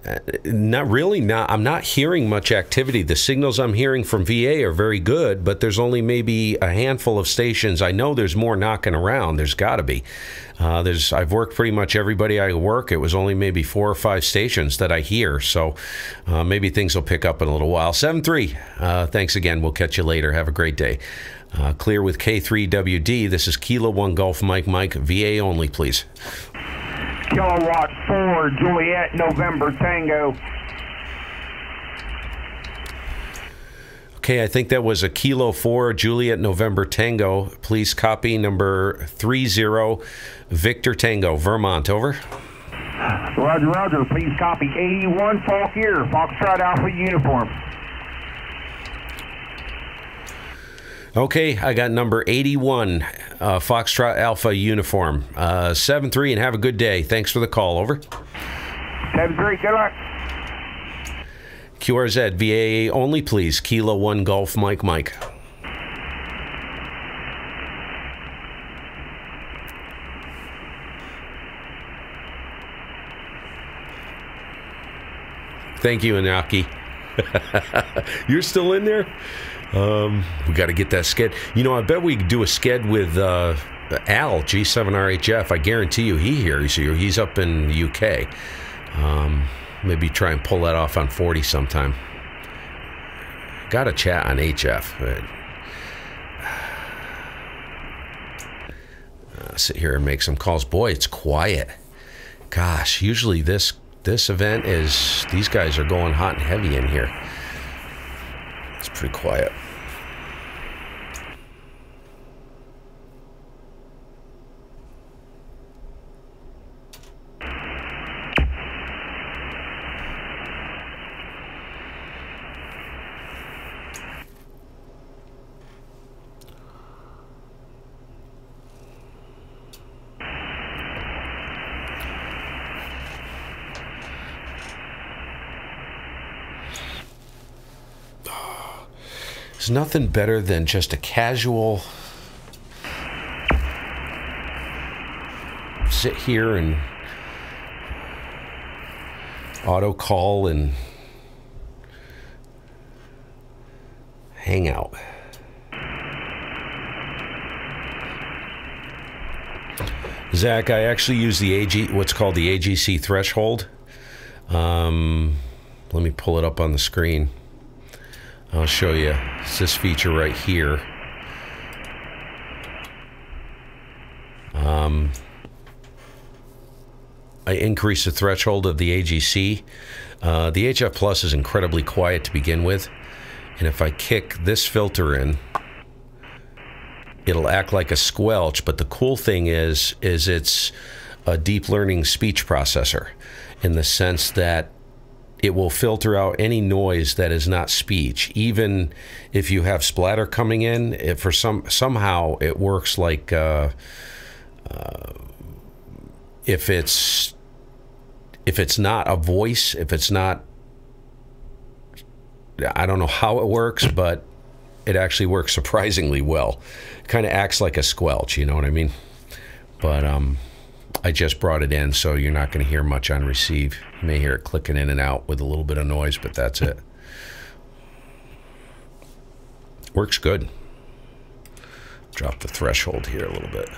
I'm not hearing much activity. The signals I'm hearing from VA are very good, but there's only maybe a handful of stations. I know there's more knocking around. There's got to be. I've worked pretty much everybody I work. It was only maybe 4 or 5 stations that I hear. So maybe things will pick up in a little while. 7-3. Thanks again. We'll catch you later. Have a great day. Clear with K3WD. This is Kilo 1 Golf Mike, VA only, please. Kilowatt 4 Juliet November Tango. Okay, I think that was a Kilo 4 Juliet November Tango. Please copy number 30 Victor Tango, Vermont. Over. Roger. Please copy 81 Falkier, Foxtrot Alpha uniform. Okay, I got number 81 Foxtrot Alpha uniform. 7-3 and have a good day. Thanks for the call. Over. 7-3, good luck. QRZ, VAA only, please. Kilo 1 Golf Mike. Thank you, Inaki. You're still in there? We got to get that sked. I bet we could do a sked with Al, G7RHF. I guarantee you he hears you. He's up in the UK. Maybe try and pull that off on 40 sometime. Got to chat on HF. Sit here and make some calls. Boy, it's quiet. Gosh, usually this this event is, these guys are going hot and heavy in here. It's pretty quiet. There's nothing better than just a casual sit here and auto call and hang out. Zach, I actually use the what's called the AGC threshold. Let me pull it up on the screen. I'll show you. It's this feature right here. I increase the threshold of the AGC. The HF Plus is incredibly quiet to begin with, and if I kick this filter in, it'll act like a squelch. But the cool thing is it's a deep learning speech processor, in the sense that it will filter out any noise that is not speech. Even if you have splatter coming in, somehow it works like if it's not a voice, if it's not, I don't know how it works, but it actually works surprisingly well. It kind of acts like a squelch, you know what I mean? But I just brought it in, so you're not going to hear much on receive. You may hear it clicking in and out with a little bit of noise, but that's it. Works good. Drop the threshold here a little bit.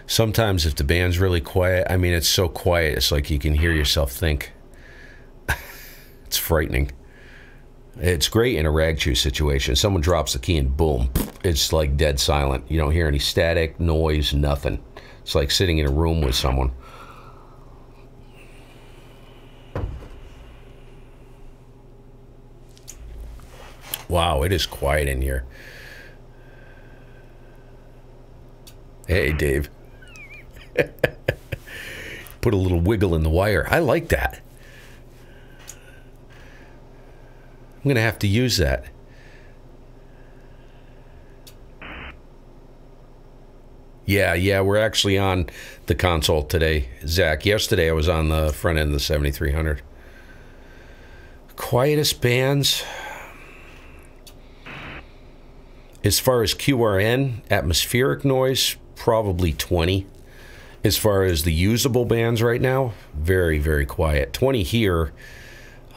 Sometimes if the band's really quiet, I mean, it's so quiet, it's like you can hear yourself think. It's frightening. It's great in a rag chew situation. Someone drops the key and boom, it's like dead silent. You don't hear any static, noise, nothing. It's like sitting in a room with someone. Wow, it is quiet in here. Hey, Dave. Put a little wiggle in the wire. I like that. I'm going to have to use that. Yeah, we're actually on the console today, Zach. Yesterday I was on the front end of the 7300. Quietest bands. As far as QRN, atmospheric noise, probably 20. As far as the usable bands right now, very, very quiet. 20 here.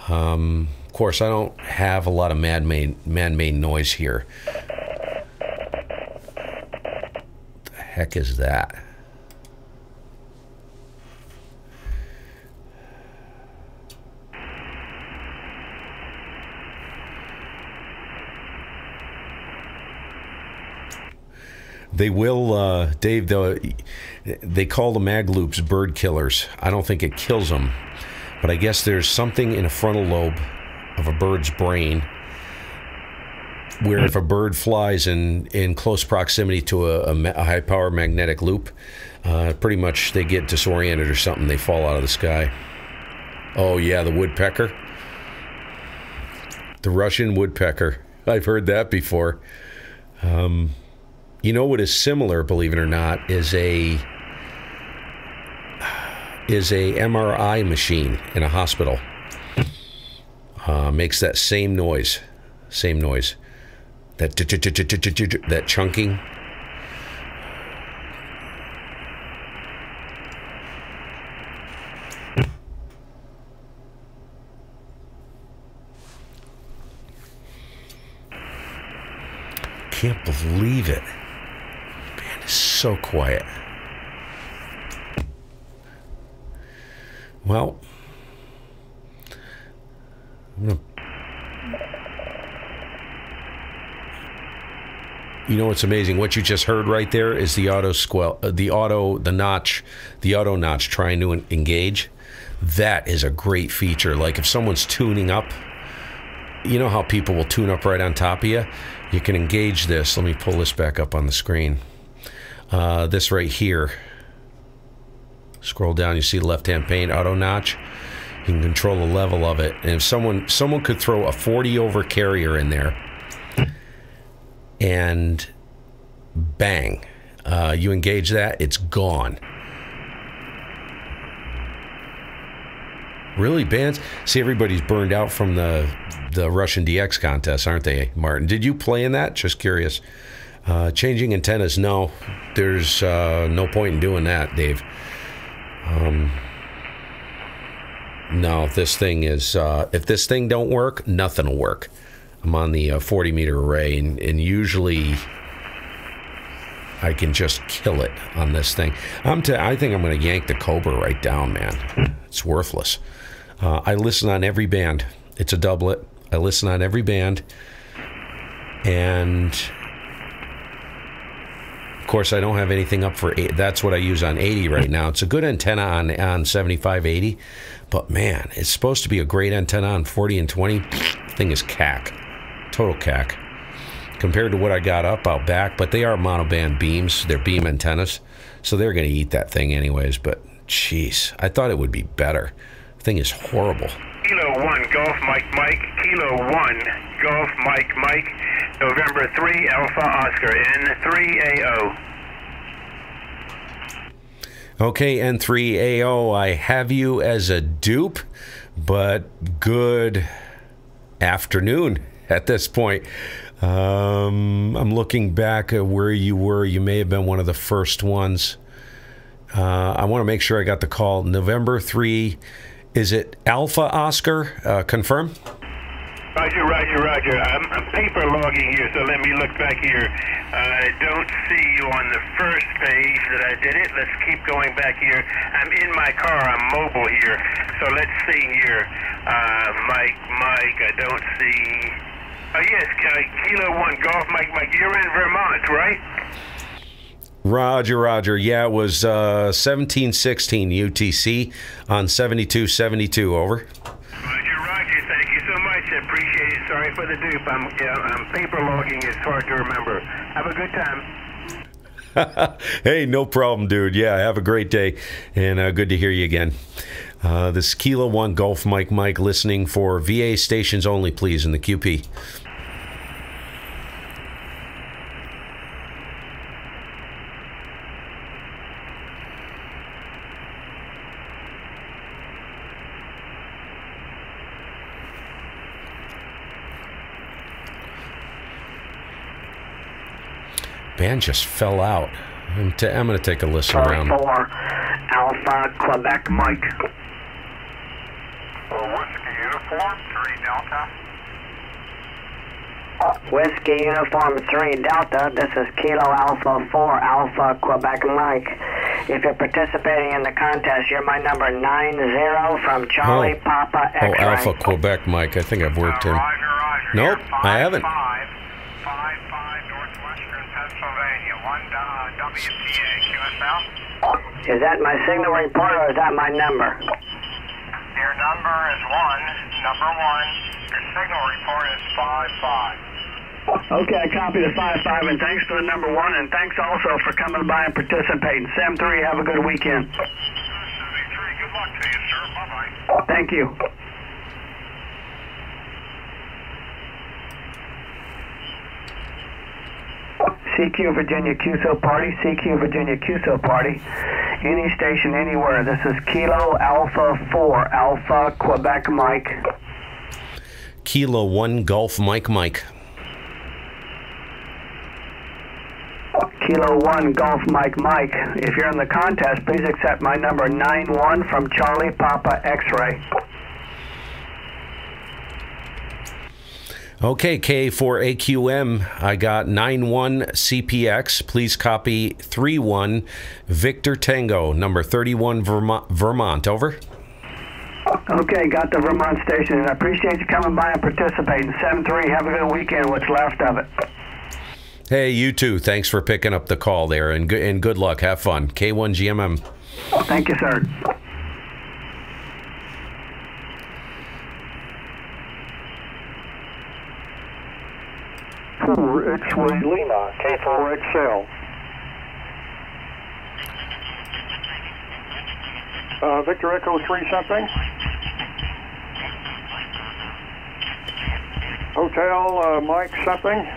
Of course, I don't have a lot of man-made noise here. What the heck is that? They will, Dave, they call the mag loops bird killers. I don't think it kills them, but I guess there's something in a frontal lobe of a bird's brain where if a bird flies in close proximity to a high-power magnetic loop, pretty much they get disoriented or something. They fall out of the sky. Oh, yeah, the woodpecker. The Russian woodpecker. I've heard that before. You know what is similar, believe it or not, is a MRI machine in a hospital. Makes that same noise. That chunking. can't believe it. Man, it's so quiet. Well, I'm gonna... You know what's amazing? What you just heard right there is the auto notch trying to engage. That is a great feature. Like if someone's tuning up, you know how people will tune up right on top of you? You can engage this. Let me pull this back up on the screen. This right here. Scroll down, you see the left-hand pane, auto notch. You can control the level of it. And if someone could throw a 40 over carrier in there, and bang, you engage that, it's gone. Really, bands? See, everybody's burned out from the Russian DX contest, aren't they, Martin? Did you play in that? Just curious. Changing antennas, no. There's no point in doing that, Dave. No, this thing is, if this thing don't work, nothing will work. I'm on the 40-meter array, and usually I can just kill it on this thing. I think I'm going to yank the Cobra right down, man. It's worthless. I listen on every band. It's a doublet. I listen on every band. And, of course, I don't have anything up for 8. That's what I use on 80 right now. It's a good antenna on 75, 80. But, man, it's supposed to be a great antenna on 40 and 20. Thing is cack. Total cack compared to what I got up out back, but they are monoband beams. They're beam antennas, so they're going to eat that thing anyways. But jeez, I thought it would be better. The thing is horrible. Kilo 1 Golf Mike Mike, Kilo 1 Golf Mike Mike, November 3 Alpha Oscar, N3AO. Okay, N3AO, I have you as a dupe, but good afternoon at this point. I'm looking back at where you were. You may have been one of the first ones. I want to make sure I got the call. November 3. Is it Alpha Oscar? Confirm? Roger, roger, roger. I'm paper logging here, so let me look back here. I don't see you on the first page that I did it. Let's keep going back here. I'm in my car. I'm mobile here. So let's see here. Mike, I don't see... Oh, yes, Kilo 1 Golf Mike. You're in Vermont, right? Roger. Yeah, it was 1716 UTC on 7272. Over. Roger. Thank you so much. I appreciate it. Sorry for the dupe. I'm paper logging. It's hard to remember. Have a good time. Hey, no problem, dude. Yeah, have a great day, and good to hear you again. This Kilo 1 Golf Mike listening for VA stations only, please, in the QP. Band just fell out. I'm going to take a listen around. 4 Alpha Quebec Mike. Whiskey Uniform 3 Delta. Whiskey Uniform 3 Delta. This is Kilo Alpha 4 Alpha Quebec Mike. If you're participating in the contest, you're my number 90 from Charlie Papa X-Ray. Oh, Alpha Quebec Mike. I think I've worked him. Nope, I haven't. WTA, QSL. Is that my signal report or is that my number? Your number is number 1. Your signal report is 55. Okay, I copy the 55, and thanks for the number 1, and thanks also for coming by and participating. Sam 3, have a good weekend. 73, good luck to you, sir. Bye-bye. Thank you. CQ Virginia QSO Party, CQ Virginia QSO Party. Any station, anywhere. This is Kilo Alpha 4 Alpha Quebec Mike. Kilo 1 Golf Mike. Kilo 1 Golf Mike. If you're in the contest, please accept my number 91 from Charlie Papa X-Ray. Okay, K4AQM, I got 91 CPX. Please copy 31 Victor Tango, number 31 Vermont. Over. Okay, got the Vermont station. I appreciate you coming by and participating. 7-3, have a good weekend, what's left of it. Hey, you too. Thanks for picking up the call there, and good luck. Have fun. K1GMM. Thank you, sir. X-Ray Lima, K4XL. Victor Echo 3 something. Hotel Mike something.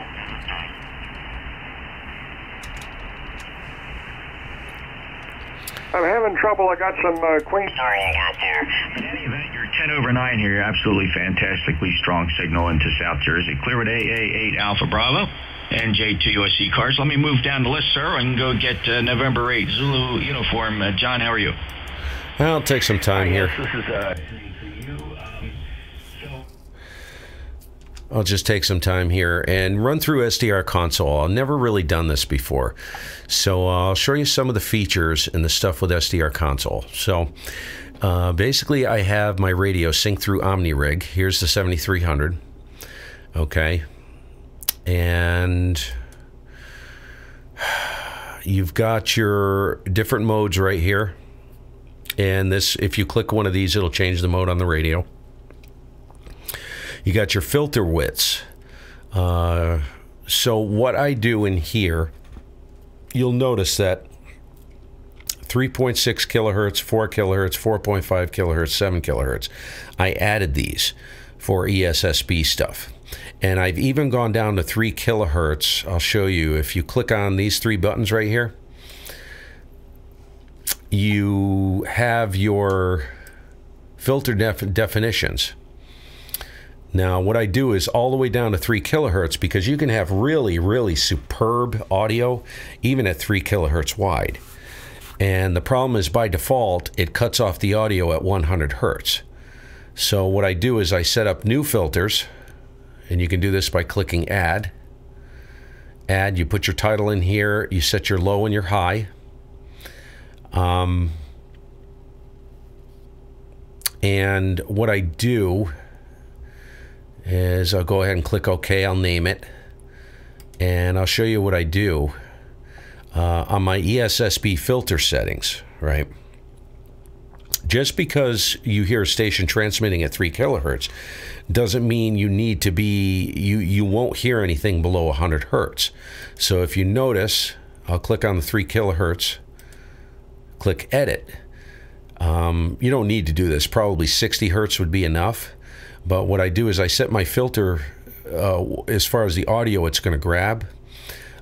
I'm having trouble. I got some Queen. Sorry you got there. In any event, you're 10 over 9 here. Absolutely fantastically strong signal into South Jersey. Clear with AA8 Alpha Bravo and J2 USC cars. Let me move down the list, sir, and go get November 8 Zulu uniform. John, how are you? I'll take some time here. Yes, this is I'll just take some time here and run through SDR console. I've never really done this before. So I'll show you some of the features and the stuff with SDR console. So basically I have my radio synced through OmniRig. Here's the 7300. Okay. And you've got your different modes right here. And this, if you click one of these, it'll change the mode on the radio. You got your filter widths. So what I do in here, you'll notice that 3.6 kilohertz, 4 kilohertz, 4.5 kilohertz, 7 kilohertz. I added these for ESSB stuff. And I've even gone down to 3 kilohertz. I'll show you. If you click on these 3 buttons right here, you have your filter definitions. Now, what I do is all the way down to 3 kilohertz because you can have really, really superb audio even at 3 kilohertz wide. And the problem is by default, it cuts off the audio at 100 hertz. So what I do is I set up new filters, and you can do this by clicking Add. Add, you put your title in here, you set your low and your high. And what I do is I'll go ahead and click OK. I'll name it, and I'll show you what I do on my ESSB filter settings. Right, just because you hear a station transmitting at 3 kilohertz doesn't mean you need to be, you won't hear anything below 100 hertz. So if you notice, I'll click on the 3 kilohertz, click Edit. You don't need to do this. Probably 60 hertz would be enough. But what I do is I set my filter as far as the audio it's going to grab.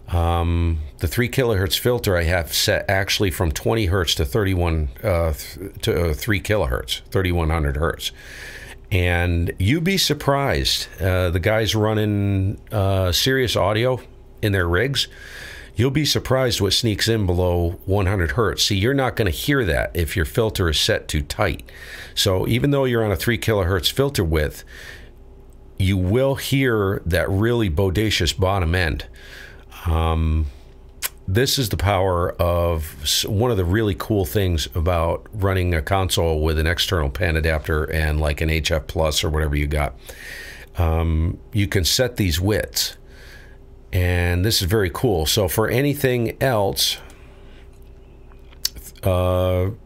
The 3 kilohertz filter I have set actually from 20 hertz to 3 kilohertz, 3100 hertz. And you'd be surprised. The guys running Sirius audio in their rigs, you'll be surprised what sneaks in below 100 hertz. See, you're not going to hear that if your filter is set too tight. So even though you're on a 3 kilohertz filter width, you will hear that really bodacious bottom end. This is the power of one of the really cool things about running a console with an external pan adapter and like an HF Plus or whatever you got. You can set these widths. And this is very cool. So for anything else below,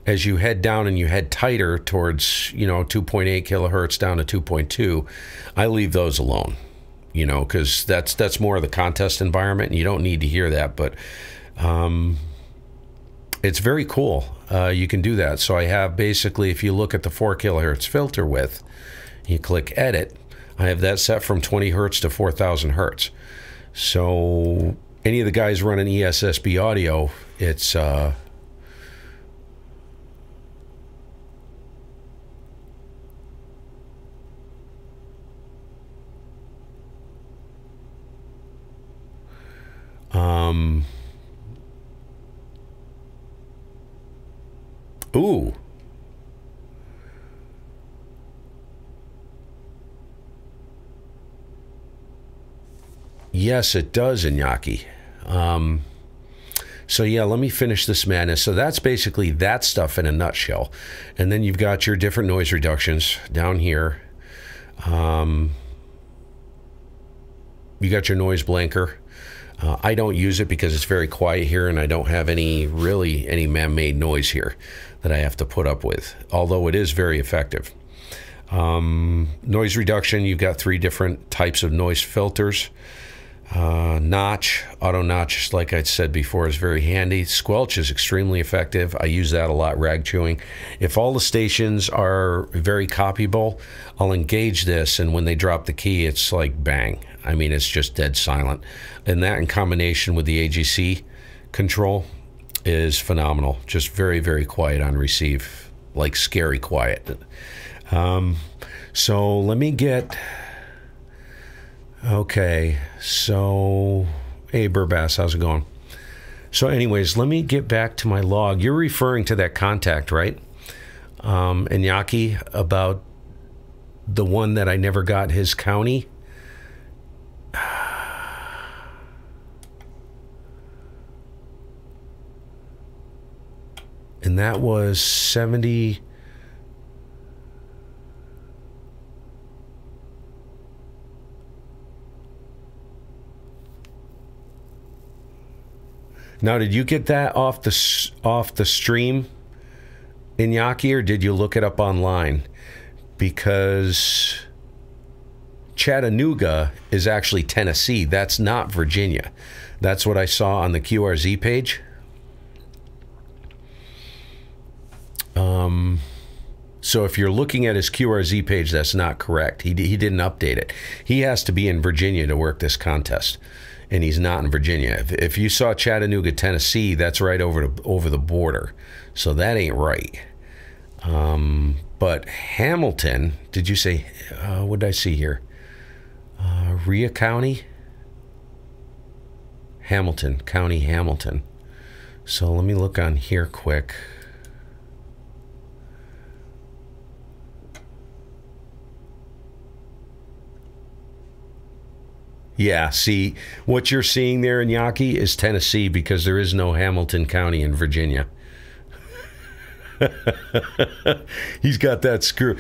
as you head down and you head tighter towards, 2.8 kilohertz down to 2.2, I leave those alone, because that's more of the contest environment, and you don't need to hear that. But it's very cool. You can do that. So I have basically, if you look at the 4 kilohertz filter width, you click Edit. I have that set from 20 hertz to 4,000 hertz. So any of the guys running ESSB audio, it's ooh. Yes, it does, Iñaki. So yeah, let me finish this madness. So that's basically that stuff in a nutshell. And then you've got your different noise reductions down here. You got your noise blanker. I don't use it because it's very quiet here and I don't have any man-made noise here that I have to put up with, although it is very effective. Noise reduction, you've got 3 different types of noise filters. Notch, auto notch, like I said before, is very handy. Squelch is extremely effective. I use that a lot, rag chewing. If all the stations are very copyable, I'll engage this, and when they drop the key, it's like bang. I mean, it's just dead silent. And that in combination with the AGC control is phenomenal. Just very, very quiet on receive, like scary quiet. So let me get... Okay, so, hey Burbass, how's it going? So anyways, let me get back to my log. You're referring to that contact, right? Iñaki, about the one that I never got his county? And that was 70... Now, did you get that off the stream, Iñaki, or did you look it up online? Because Chattanooga is actually Tennessee. That's not Virginia. That's what I saw on the QRZ page. So if you're looking at his QRZ page, that's not correct. He didn't update it. He has to be in Virginia to work this contest. And he's not in Virginia. If you saw Chattanooga, Tennessee, that's right over the border. So that ain't right. But Hamilton, did you say, what did I see here? Rhea County? Hamilton, County Hamilton. So let me look on here quick. Yeah, see, what you're seeing there, Iñaki, is Tennessee because there is no Hamilton County in Virginia. He's got that screw.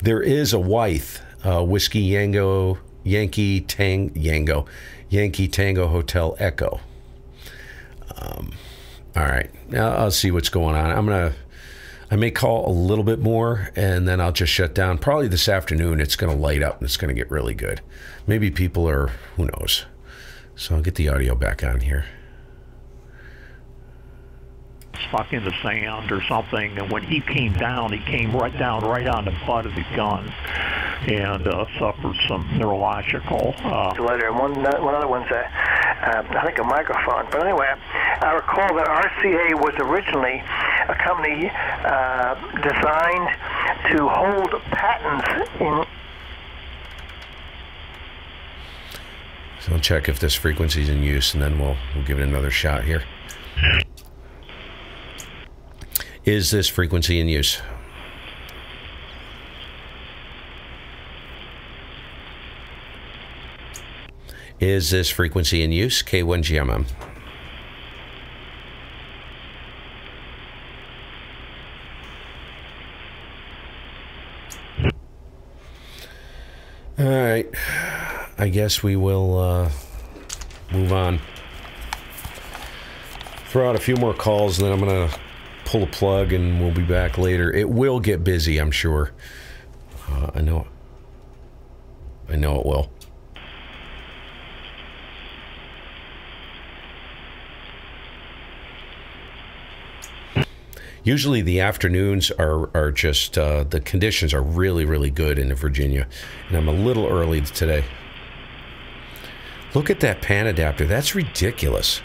There is a Wythe, Whiskey Yankee Tango Hotel Echo. All right, now I'll see what's going on. I may call a little bit more, and then I'll just shut down. Probably this afternoon, it's going to light up, and it's going to get really good. Maybe people are, who knows. So I'll get the audio back on here. Stuck in the sand or something, and when he came down, he came right down right on the butt of the gun and suffered some neurological. Later, one other one's I think a microphone. But anyway, I recall that RCA was originally a company designed to hold patents in. So I'll check if this frequency is in use, and then we'll give it another shot here. Is this frequency in use? Is this frequency in use? K1GMM. All right. I guess we will move on. Throw out a few more calls, and then I'm going to pull a plug, and we'll be back later. It will get busy, I'm sure. I know it will. Usually the afternoons are just, the conditions are really, really good in Virginia. And I'm a little early today. Look at that pan adapter. That's ridiculous.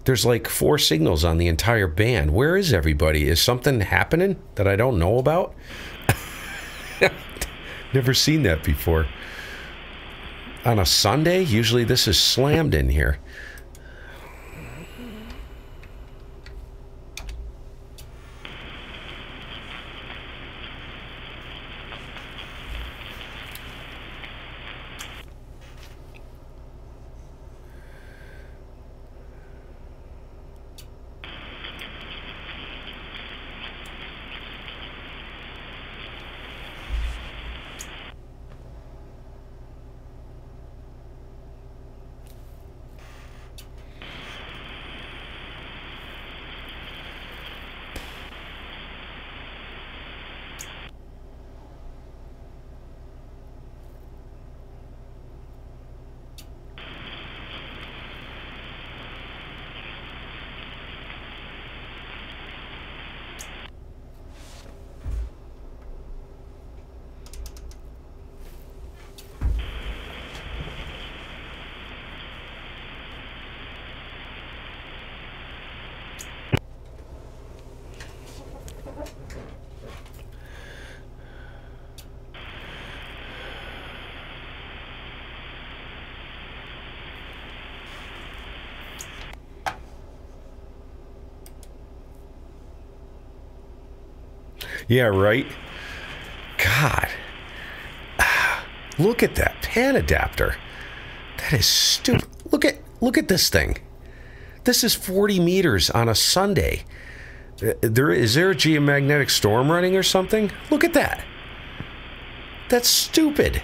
There's like 4 signals on the entire band. Where is everybody? Is something happening that I don't know about? Never seen that before. On a Sunday? Usually this is slammed in here. Yeah, right? God. Look at that pan adapter. That is stupid. Look at this thing. This is 40 meters on a Sunday. Is there a geomagnetic storm running or something? Look at that. That's stupid.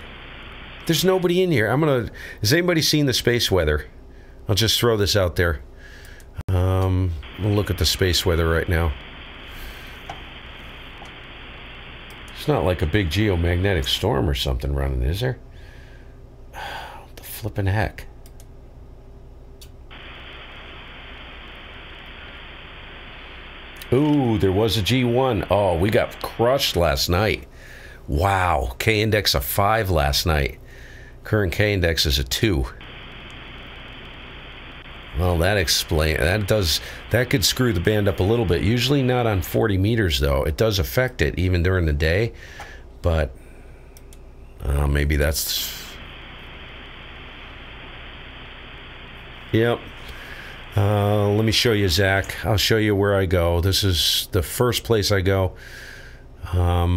There's nobody in here. Has anybody seen the space weather? I'll just throw this out there. We'll look at the space weather right now. It's not like a big geomagnetic storm or something running, is there? What the flippin' heck? Ooh, there was a G1. Oh, we got crushed last night. Wow. K-index of 5 last night. Current K-index is a 2. Well, that could screw the band up a little bit. Usually not on 40 meters, though. It does affect it, even during the day. But maybe that's... Yep. Let me show you, Zach. I'll show you where I go. This is the first place I go. Let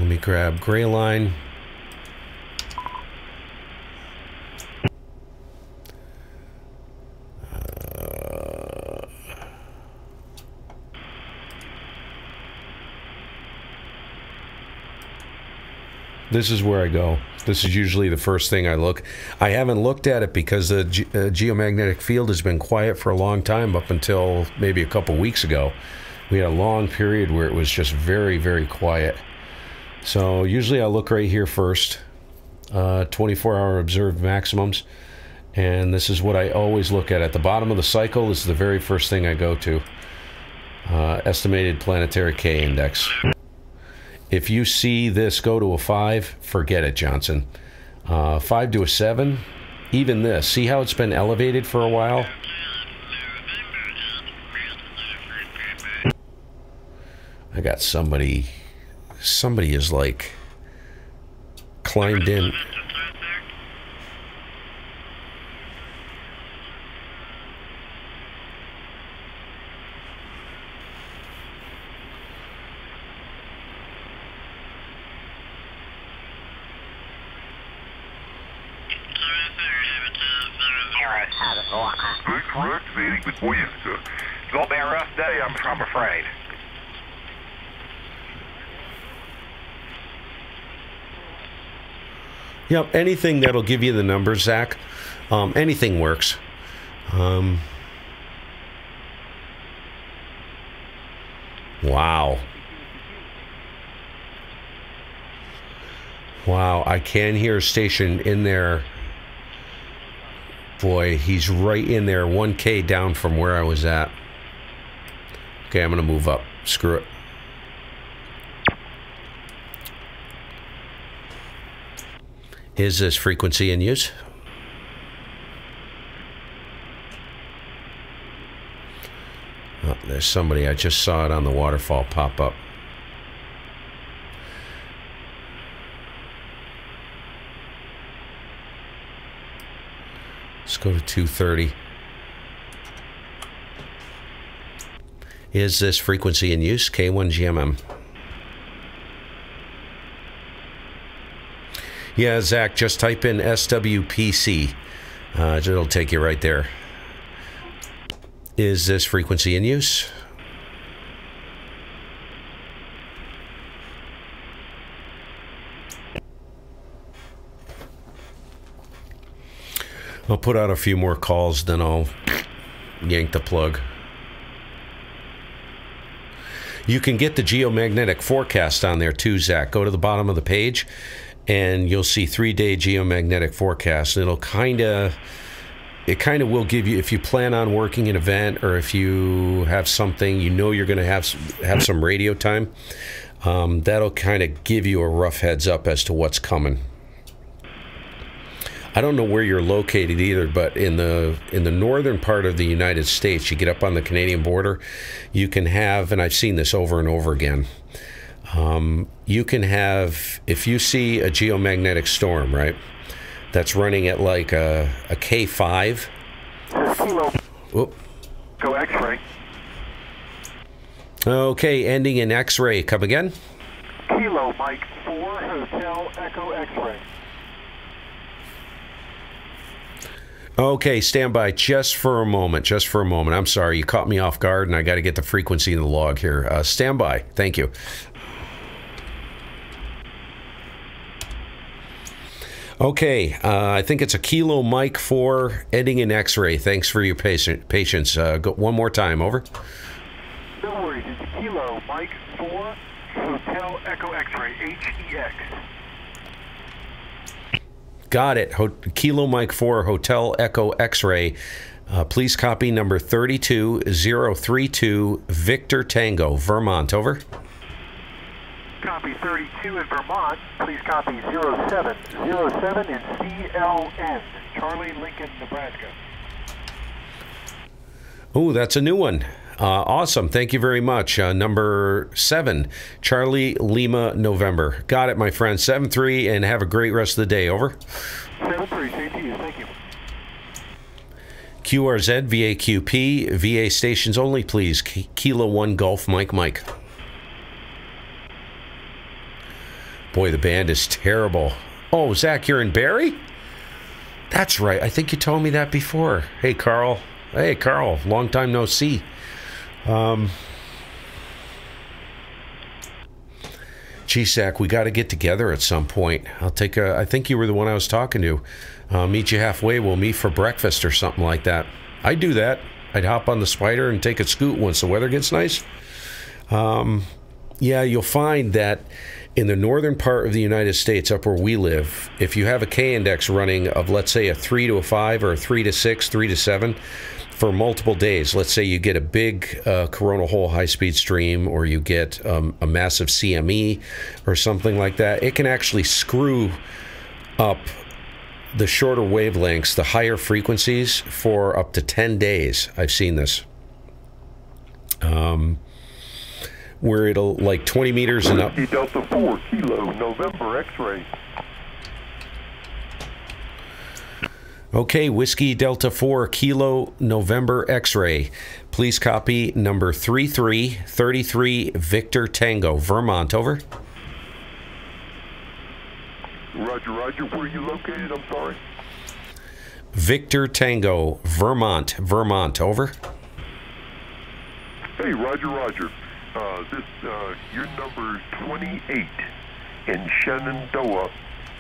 me grab gray line. This is where I go. This is usually the first thing I look. I haven't looked at it because the geomagnetic field has been quiet for a long time, up until maybe a couple weeks ago. We had a long period where it was just very, very quiet. So usually I look right here first. 24-hour observed maximums. And this is what I always look at. At the bottom of the cycle, this is the very first thing I go to. Estimated planetary K-index. If you see this go to a 5, forget it, Johnson. 5 to a 7, even this. See how it's been elevated for a while? I got somebody is like climbed in. It's gonna be a rough day, I'm afraid. Yep, anything that'll give you the numbers, Zach. Anything works. Wow. Wow, I can hear a station in there. Boy, he's right in there, 1K down from where I was at. Okay, I'm going to move up. Screw it. Is this frequency in use? Oh, there's somebody. I just saw it on the waterfall pop up. Let's go to 230. Is this frequency in use? K1GMM. Yeah, Zach, just type in SWPC. It'll take you right there. Is this frequency in use? I'll put out a few more calls, then I'll yank the plug. You can get the geomagnetic forecast on there too, Zach. Go to the bottom of the page and you'll see 3-day geomagnetic forecast. It'll kind of will give you, if you plan on working an event or if you have something, you know you're going to have some radio time, that'll kind of give you a rough heads up as to what's coming. I don't know where you're located either, but in the northern part of the United States, you get up on the Canadian border, you can have, and I've seen this over and over again, you can have, if you see a geomagnetic storm, right, that's running at like a K5. Kilo. Whoop. Go X-ray. Okay, ending in X-ray. Come again? Kilo Mike 4 Hotel Echo X-ray. Okay, stand by just for a moment. Just for a moment. I'm sorry, you caught me off guard, and I got to get the frequency in the log here. Stand by. Thank you. Okay, I think it's a Kilo Mike 4 ending in X-ray. Thanks for your patience. Go one more time. Over. No worries. It's Kilo Mike 4 Hotel Echo X-ray HEX. Got it. Kilo Mike 4 Hotel Echo X-ray. Please copy number 32032 Victor Tango, Vermont. Over. Copy 32 in Vermont. Please copy 0707 in CLN, Charlie Lincoln, Nebraska. Oh, that's a new one. Awesome. Thank you very much. Number 7, Charlie Lima, November. Got it, my friend. 7-3, and have a great rest of the day. Over. 7-3, same to you. Thank you. QRZ, VAQP, VA stations only, please. Kilo 1 Golf, Mike. Boy, the band is terrible. Oh, Zach, you're in Barrie? That's right. I think you told me that before. Hey, Carl. Long time no see. Gee, Zach, we got to get together at some point. I think you were the one I was talking to. Meet you halfway. We'll meet for breakfast or something like that. I'd do that. I'd hop on the Spider and take a scoot once the weather gets nice. Yeah, you'll find that in the northern part of the United States, up where we live, if you have a K-index running of, let's say, a 3 to a 5 or a 3 to 6, 3 to 7 for multiple days, let's say you get a big coronal hole high-speed stream, or you get a massive CME or something like that, it can actually screw up the shorter wavelengths, the higher frequencies, for up to 10 days. I've seen this. Where it'll, like 20 meters and up. Delta 4 Kilo November X-ray. Okay, Whiskey Delta 4 Kilo November X-ray. Please copy number 3333 Victor Tango, Vermont. Over. Roger. Where are you located? I'm sorry. Victor Tango, Vermont. Over. Hey, Roger. You're number 28 in Shenandoah.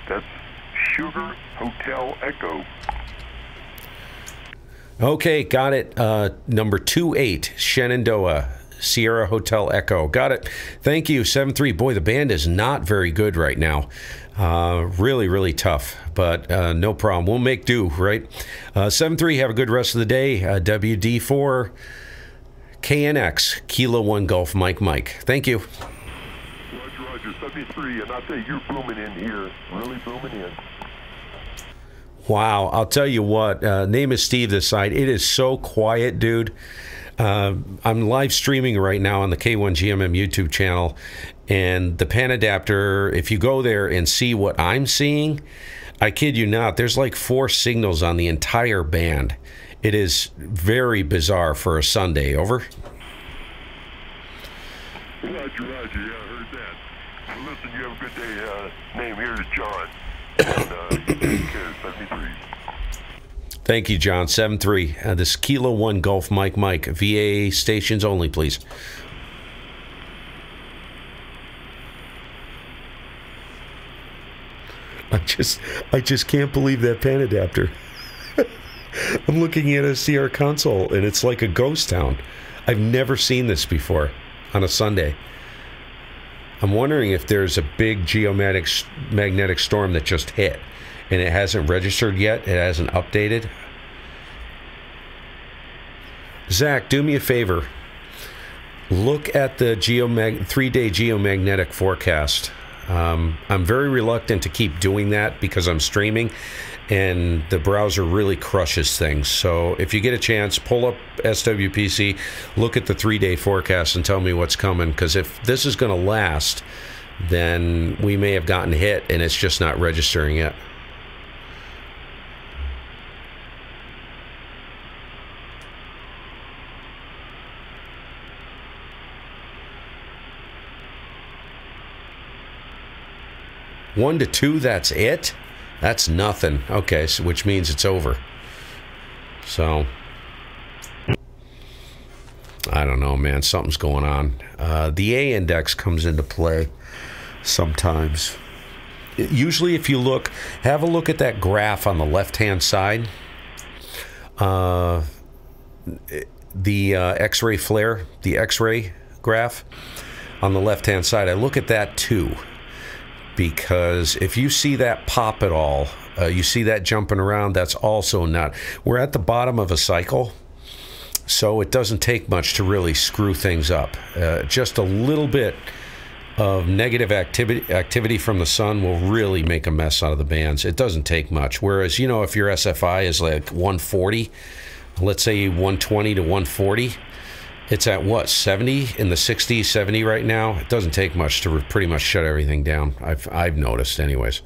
That's Sugar Hotel Echo. Okay, got it. Number 28, Shenandoah, Sierra Hotel Echo. Got it. Thank you, 7-3. Boy, the band is not very good right now. Really tough, but no problem. We'll make do, right? 7-3, have a good rest of the day. WD4 KNX, Kilo 1 Golf, Mike. Thank you. Roger, 73, and I'll tell you, you're booming in here. Really booming in. Wow, I'll tell you what, name is Steve this side. It is so quiet, dude. I'm live streaming right now on the K1GMM YouTube channel, and the pan adapter, if you go there and see what I'm seeing, I kid you not, there's like 4 signals on the entire band. It is very bizarre for a Sunday. Over. Roger, yeah, I heard that. Well, listen, you have a good day. Name here is John. And, 73. Thank you, John. 7-3. This Kilo 1 Golf, Mike. VA stations only, please. I just can't believe that pan adapter. I'm looking at a CR console, and it's like a ghost town. I've never seen this before on a Sunday. I'm wondering if there's a big geomagnetic storm that just hit, and it hasn't registered yet. It hasn't updated. Zach, do me a favor. Look at the 3-day geomagnetic forecast. I'm very reluctant to keep doing that because I'm streaming, and the browser really crushes things. So if you get a chance, pull up SWPC, look at the 3-day forecast, and tell me what's coming, because if this is going to last, then we may have gotten hit and it's just not registering yet. 1 to 2, that's it? That's nothing. Okay, so which means it's over. So, I don't know, man. Something's going on. The A index comes into play sometimes. Usually if you look, have a look at that graph on the left-hand side. The X-ray flare, the X-ray graph on the left-hand side. I look at that too. Because if you see that pop at all, you see that jumping around, that's also not. We're at the bottom of a cycle, so it doesn't take much to really screw things up. Just a little bit of negative activity from the sun will really make a mess out of the bands. It doesn't take much. Whereas, you know, if your SFI is like 140, let's say 120 to 140, it's at what, 70 in the 60s, 70 right now. It doesn't take much to pretty much shut everything down. I've noticed, anyways.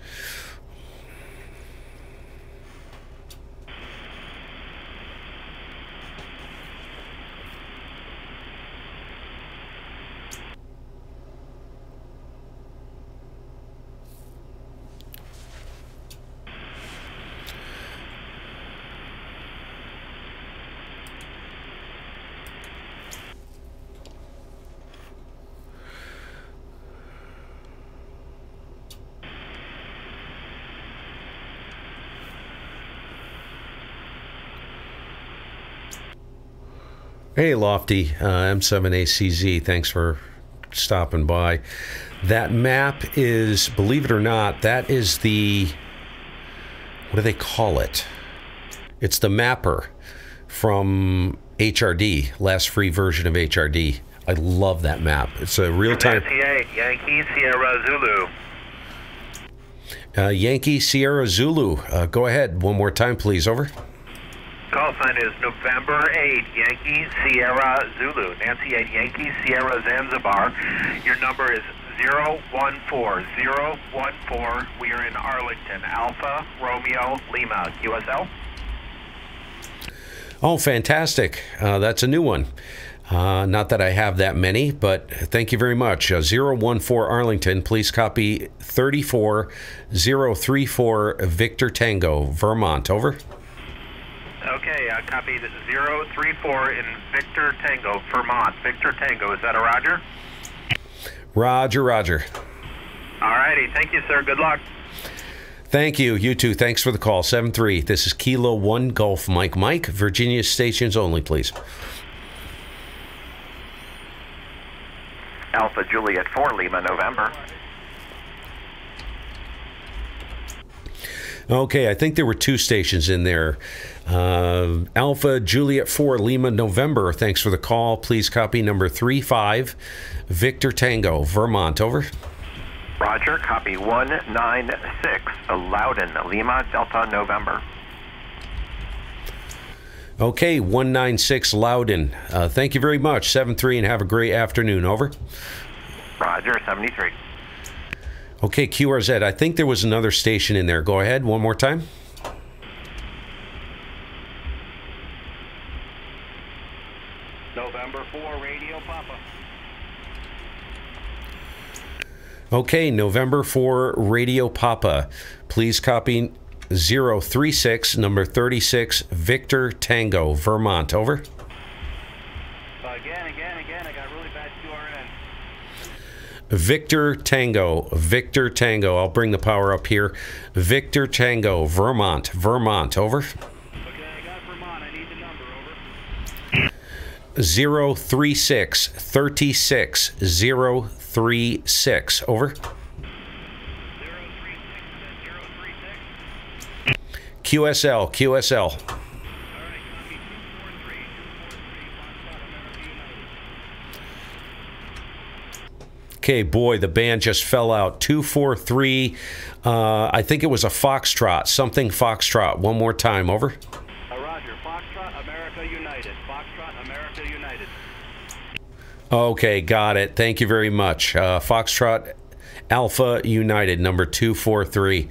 Hey, Lofty, M7ACZ, thanks for stopping by. That map is, believe it or not, that is the, what do they call it? It's the mapper from HRD, last free version of HRD. I love that map. It's a real-time... Yankee Sierra Zulu. Yankee Sierra Zulu. Go ahead, one more time, please, over. Call sign is November 8, Yankee Sierra Zulu. Nancy 8, Yankee Sierra Zanzibar. Your number is 014014. We are in Arlington. Alpha Romeo Lima. QSL. Oh, fantastic. That's a new one. Not that I have that many, but thank you very much. 014 Arlington, please copy 34034 Victor Tango, Vermont. Over. Okay, copy 034 in Victor Tango, Vermont. Victor Tango, is that a Roger? Roger, Roger. All righty, thank you, sir. Good luck. Thank you. You too. Thanks for the call. 7-3. This is Kilo 1 Golf Mike. Mike, Virginia stations only, please. Alpha Juliet 4 Lima, November. Okay, I think there were 2 stations in there. Alpha Juliet 4 Lima, November. Thanks for the call. Please copy number 35 Victor Tango, Vermont. Over. Roger, copy 196 Loudon, Lima, Delta, November. Okay, 196 Loudon. Thank you very much. 7-3 and have a great afternoon. Over. Roger, 73. Okay, QRZ. I think there was another station in there. Go ahead, one more time. November 4, Radio Papa. Okay, November 4, Radio Papa. Please copy 036, number 36, Victor Tango, Vermont. Over. Again. I got really bad QRN. Victor Tango. I'll bring the power up here. Victor Tango, Vermont. Over. Okay, I got Vermont. I need the number. Over. 036 36 036. Over. 036. QSL. Okay, boy, the band just fell out. 243. I think it was a Foxtrot. Something Foxtrot. One more time. Over. Roger. Foxtrot, America United. Foxtrot, America United. Okay, got it. Thank you very much. Foxtrot, Alpha United, number 243.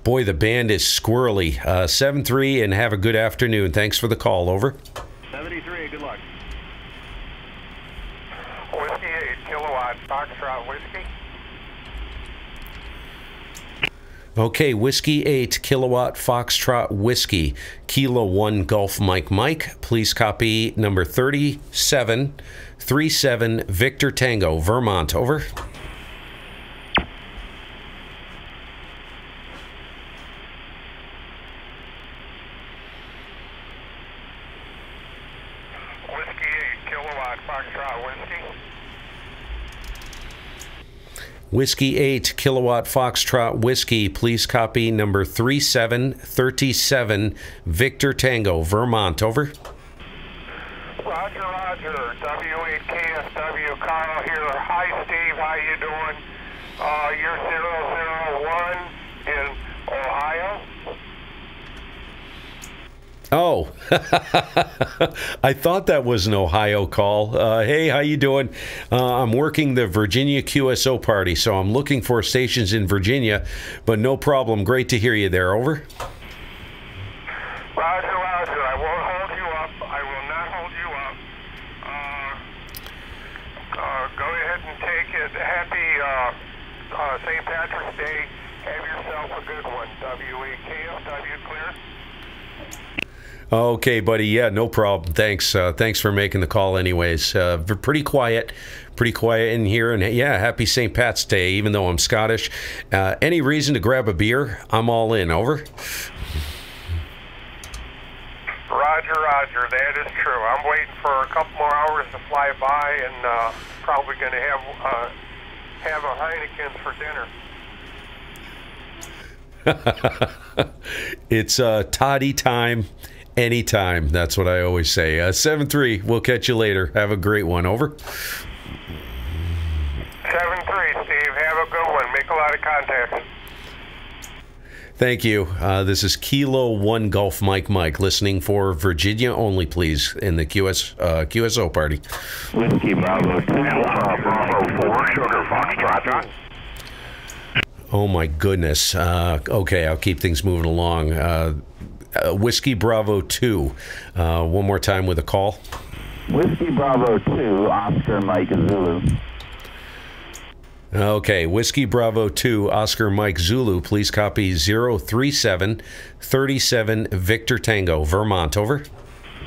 Boy, the band is squirrely. 7-3, and have a good afternoon. Thanks for the call. Over. 73. Good luck. Whiskey 8 kilowatt Foxtrot Whiskey. Okay, Whiskey 8, Kilowatt Foxtrot Whiskey, Kilo 1 Golf Mike Mike. Please copy number 3737 Victor Tango, Vermont. Over. Whiskey 8, Kilowatt Foxtrot Whiskey. Whiskey 8, Kilowatt Foxtrot Whiskey. Please copy number 3737 Victor Tango, Vermont. Over. Roger, Roger. W8KSW, Kyle here. Hi, Steve. How you doing? You're 001 in Ohio. Oh, I thought that was an Ohio call. Hey, how you doing? I'm working the Virginia QSO Party, so I'm looking for stations in Virginia, but no problem. Great to hear you there. Over. Roger, Roger. I won't hold you up. I will not hold you up. Go ahead and take it. Happy St. Patrick's Day. Have yourself a good one. W8KSW, clear? Okay, buddy. Yeah, no problem. Thanks. Thanks for making the call anyways. Pretty quiet in here. And yeah, happy St. Pat's Day, even though I'm Scottish. Any reason to grab a beer? I'm all in. Over. Roger, Roger. That is true. I'm waiting for a couple more hours to fly by and probably going to have a Heineken for dinner. It's toddy time. Anytime. That's what I always say. 7-3. We'll catch you later. Have a great one. Over. 7-3, Steve. Have a good one. Make a lot of contacts. Thank you. This is Kilo 1 Golf Mike Mike. Listening for Virginia only, please, in the QSO Party. Whiskey Bravo 2, Bravo 4, Sugar Foxtrot. Oh, my goodness. Okay, I'll keep things moving along. Whiskey Bravo 2. One more time with a call. Whiskey Bravo 2, Oscar Mike Zulu. Okay, Whiskey Bravo 2, Oscar Mike Zulu. Please copy 03737 Victor Tango, Vermont. Over.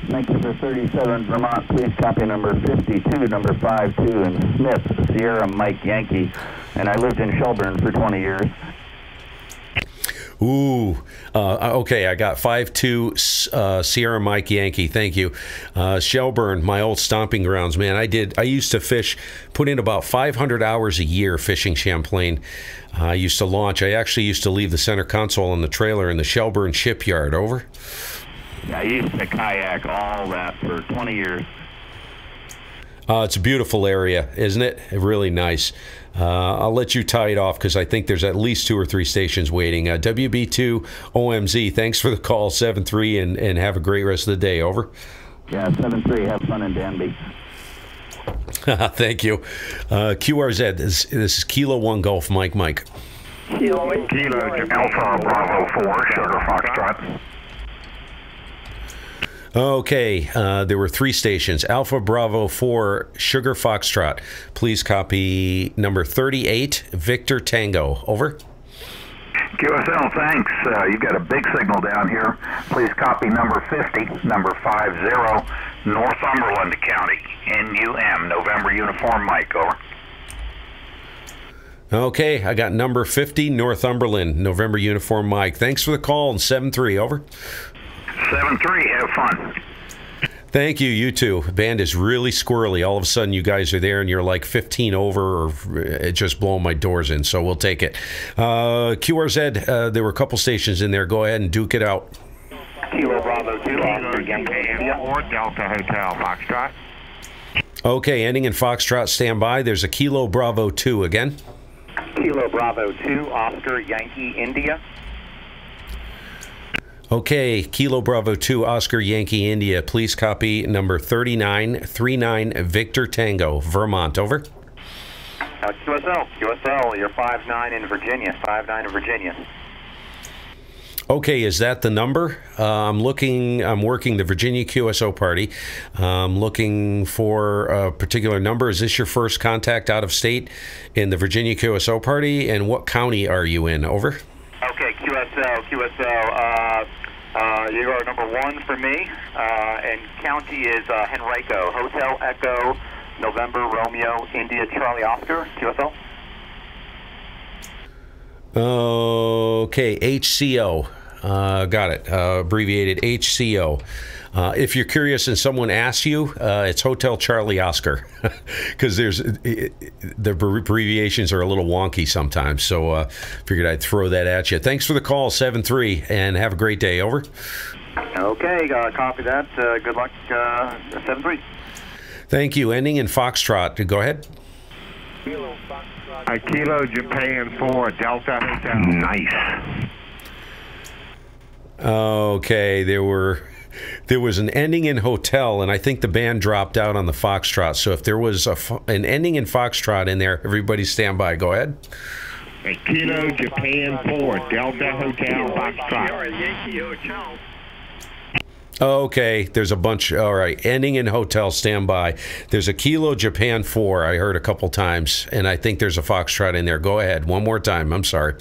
Thank you for 37 Vermont. Please copy number 52, number 52 in Smith, Sierra Mike Yankee. And I lived in Shelburne for 20 years. Ooh, okay, I got 5-2 Sierra Mike Yankee. Thank you. Shelburne, my old stomping grounds, man. I used to fish, put in about 500 hours a year fishing Champlain. I used to launch. I actually used to leave the center console on the trailer in the Shelburne shipyard. Over. I used to kayak all that for 20 years. It's a beautiful area, isn't it? Really nice. I'll let you tie it off because I think there's at least 2 or 3 stations waiting. WB2 OMZ, thanks for the call, 7-3, and have a great rest of the day. Over. Yeah, 7-3. Have fun in Danby. Thank you. QRZ, this is Kilo 1 Golf Mike Mike. Kilo Alpha Bravo 4, Sugar Foxtrot. Okay, there were 3 stations. Alpha Bravo 4, Sugar Foxtrot. Please copy number 38, Victor Tango. Over. QSL, thanks. You've got a big signal down here. Please copy number 50, number 50, Northumberland County, NUM, November Uniform Mike. Over. Okay, I got number 50, Northumberland, November Uniform Mike. Thanks for the call, and 7-3. Over. 7-3, have fun. Thank you, you too. Band is really squirrely. All of a sudden, you guys are there and you're like 15 over, or it just blowing my doors in, so we'll take it. QRZ, there were a couple stations in there. Go ahead and duke it out. Kilo Bravo 2, Oscar Yankee India, or Delta Hotel Foxtrot. Okay, ending in Foxtrot, stand by. There's a Kilo Bravo 2 again. Kilo Bravo 2, Oscar Yankee India. Okay, Kilo Bravo 2, Oscar Yankee India. Please copy number 3939 Victor Tango, Vermont. Over. QSL, you're 5-9 in Virginia. 5-9 in Virginia. Okay, is that the number? I'm working the Virginia QSO Party. I'm looking for a particular number. Is this your first contact out of state in the Virginia QSO Party? And what county are you in? Over. Okay, QSO. You are number 1 for me, and county is Henrico. Hotel Echo, November, Romeo, India, Charlie, Oscar, QSO. Okay, HCO. Got it. Abbreviated HCO. If you're curious and someone asks you, it's Hotel Charlie Oscar, because the abbreviations are a little wonky sometimes. So figured I'd throw that at you. Thanks for the call, 7-3, and have a great day. Over. Okay, copy that. Good luck, 7-3. Thank you. Ending in Foxtrot. Go ahead. Kilo Japan 4 Delta Hotel. Nice. Okay, there was an ending in hotel, and I think the band dropped out on the Foxtrot. So if there was an ending in Foxtrot in there, everybody stand by. Go ahead. Kilo Japan 4 Delta Hotel Foxtrot. Okay, there's a bunch. All right, ending in hotel, stand by. There's a Kilo Japan 4 I heard a couple times, and I think there's a Foxtrot in there. Go ahead, one more time. I'm sorry.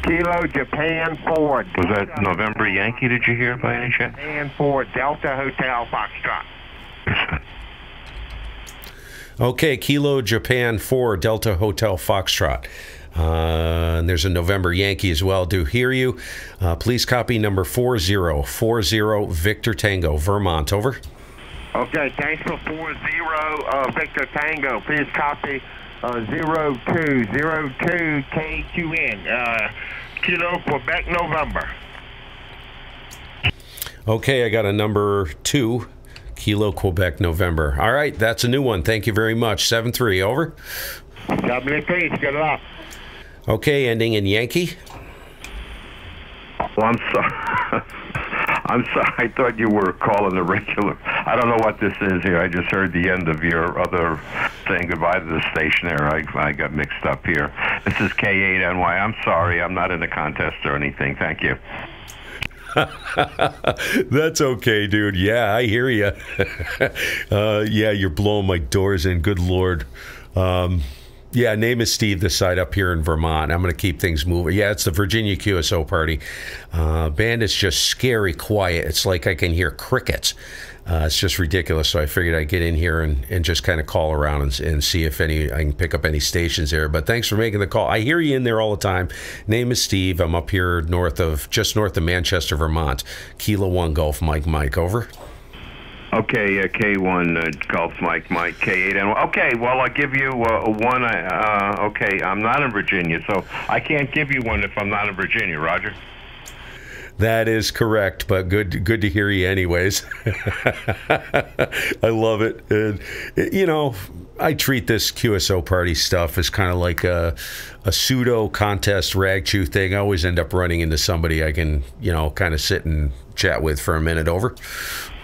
Kilo Japan 4. Was that November Yankee, did you hear by any chance? Japan 4 Delta Hotel Foxtrot. Okay, Kilo Japan 4 Delta Hotel Foxtrot. And there's a November Yankee as well. Do hear you. Please copy number 4040 Victor Tango, Vermont. Over. Okay, thanks for 40 Victor Tango. Please copy 0202 K2N. Kilo Quebec November. Okay, I got a number 2. Kilo Quebec November. All right, that's a new one. Thank you very much. 7-3. Over. WP, good luck. Okay, ending in Yankee. Well, I'm sorry. I'm sorry. I thought you were calling the regular. I don't know what this is here. I just heard the end of your other saying goodbye to the station there. I got mixed up here. This is K8NY. I'm sorry. I'm not in a contest or anything. Thank you. That's okay, dude. Yeah, I hear you. Yeah, you're blowing my doors in. Good Lord. Yeah, name is Steve, this side up here in Vermont. I'm going to keep things moving. Yeah, it's the Virginia QSO Party. Band is just scary quiet. It's like I can hear crickets. It's just ridiculous. So I figured I'd get in here and just kind of call around and see if I can pick up any stations there. But thanks for making the call. I hear you in there all the time. Name is Steve. I'm up here just north of Manchester, Vermont. Kilo 1 Golf Mike. Over. Okay, K1 Golf Mike, K8. Okay, well, I'll give you one. Okay, I'm not in Virginia, so I can't give you one if I'm not in Virginia, Roger. That is correct, but good to hear you anyways. I love it. And, I treat this QSO Party stuff as kind of like a pseudo contest rag chew thing. I always end up running into somebody I can, kind of sit and chat with for a minute. Over.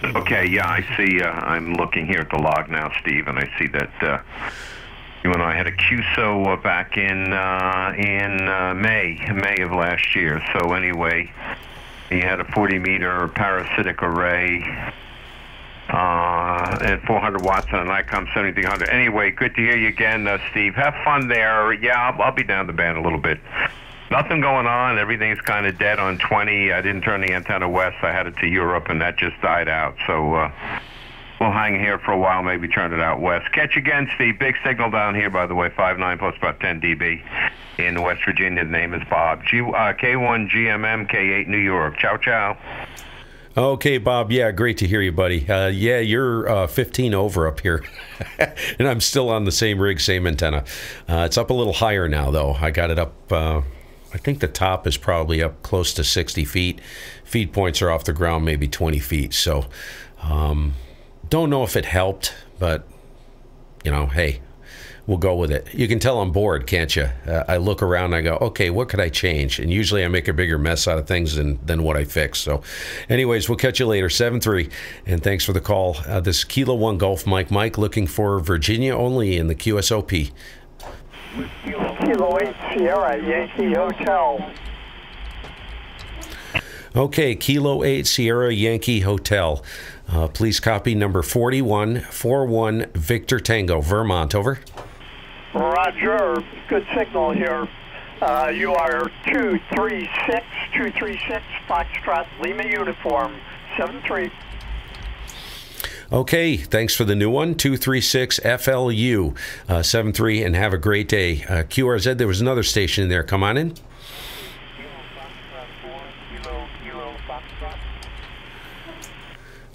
Okay, yeah, I see. I'm looking here at the log now, Steve, and I see that you and I had a QSO back in May of last year. So anyway, he had a 40-meter parasitic array and 400 watts on an ICOM 7300. Anyway, good to hear you again, Steve. Have fun there. Yeah, I'll be down the band a little bit. Nothing going on. Everything's kind of dead on 20. I didn't turn the antenna west. I had it to Europe, and that just died out. So we'll hang here for a while, maybe turn it out west. Catch you again, Steve. Big signal down here, by the way, 5.9 plus about 10 dB in West Virginia. The name is Bob. K1GMM, K8 New York. Ciao, ciao. Okay, Bob. Yeah, great to hear you, buddy. Yeah, you're 15 over up here, and I'm still on the same rig, same antenna. It's up a little higher now, though. I got it up. I think the top is probably up close to 60 feet. Feed points are off the ground maybe 20 feet. So don't know if it helped, but, hey, we'll go with it. You can tell I'm bored, can't you? I look around and I go, okay, what could I change? And usually I make a bigger mess out of things than what I fix. So anyways, we'll catch you later. 7-3. And thanks for the call. This is Kilo 1 Golf Mike looking for Virginia only in the QSOP. Kilo 8 Sierra Yankee Hotel. Okay, Kilo 8 Sierra Yankee Hotel. Please copy number 4141 Victor Tango, Vermont. Over. Roger. Good signal here. You are 236 Foxtrot Lima uniform 73. Okay, thanks for the new one, 236 FLU 73, and have a great day. QRZ, there was another station in there. Come on in.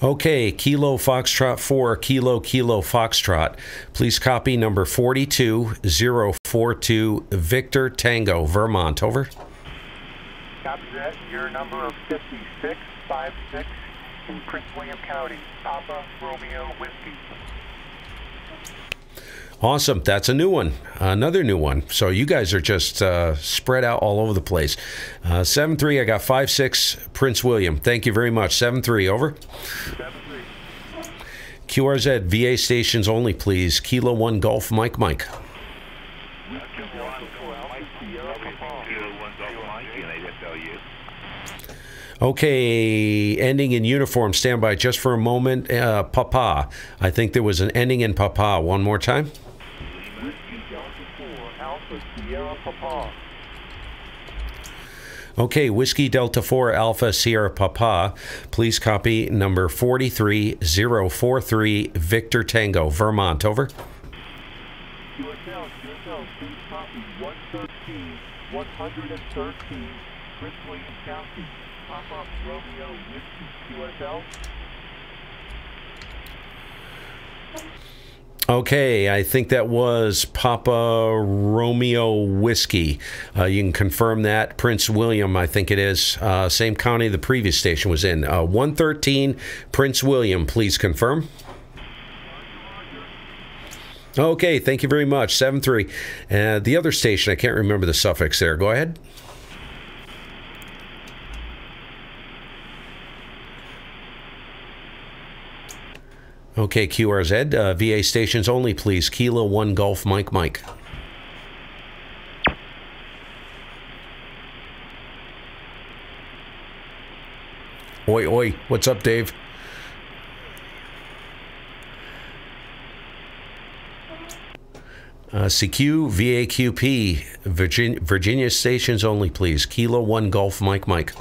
Okay, Kilo Foxtrot 4, Kilo Foxtrot. Please copy number 42042, Victor Tango, Vermont. Over. Copy that. Your number of 5656 in Prince William County, Papa Romeo Whiskey. Awesome. That's a new one. Another new one. So you guys are just spread out all over the place. 7-3, I got 5-6, Prince William. Thank you very much. 7-3, over. 7-3. QRZ, VA stations only, please. Kilo 1 Golf, Mike. Okay, ending in uniform. Stand by just for a moment. Papa. I think there was an ending in Papa. One more time. Okay, Whiskey Delta 4 Alpha Sierra Papa. Please copy number 43043, Victor Tango, Vermont. Over. QSL, please copy 113, Prince William County, Papa Romeo Whiskey, QSL. Okay, I think that was Papa Romeo Whiskey. You can confirm that. Prince William, I think it is. Same county the previous station was in. 113, Prince William, please confirm. Okay, thank you very much. 7-3. The other station, I can't remember the suffix there. Go ahead. Okay, QRZ, VA stations only, please. Kilo 1 Golf, Mike. Oi, what's up, Dave? CQ, VAQP, Virginia stations only, please. Kilo 1 Golf, Mike.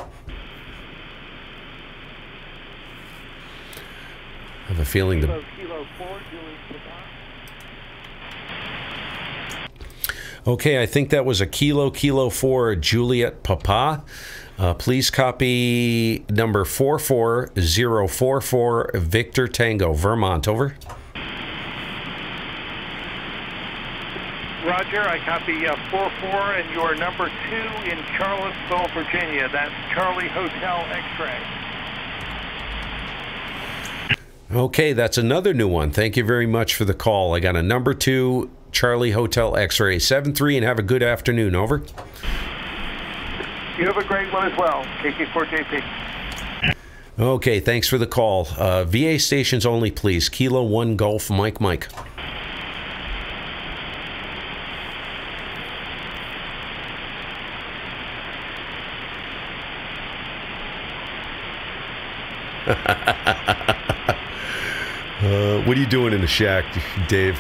I have a feeling the... Okay, I think that was a Kilo 4 Juliet Papa. Please copy number 44044, Victor Tango, Vermont. Over. Roger, I copy 44 and your number 2 in Charlottesville, Virginia. That's Charlie Hotel X-Ray. Okay, that's another new one. Thank you very much for the call. I got a number 2, Charlie Hotel X-Ray. 7-3, and have a good afternoon. Over. You have a great one as well. KK4JP. Okay, thanks for the call. VA stations only, please. Kilo 1 Golf, Mike. What are you doing in the shack, Dave?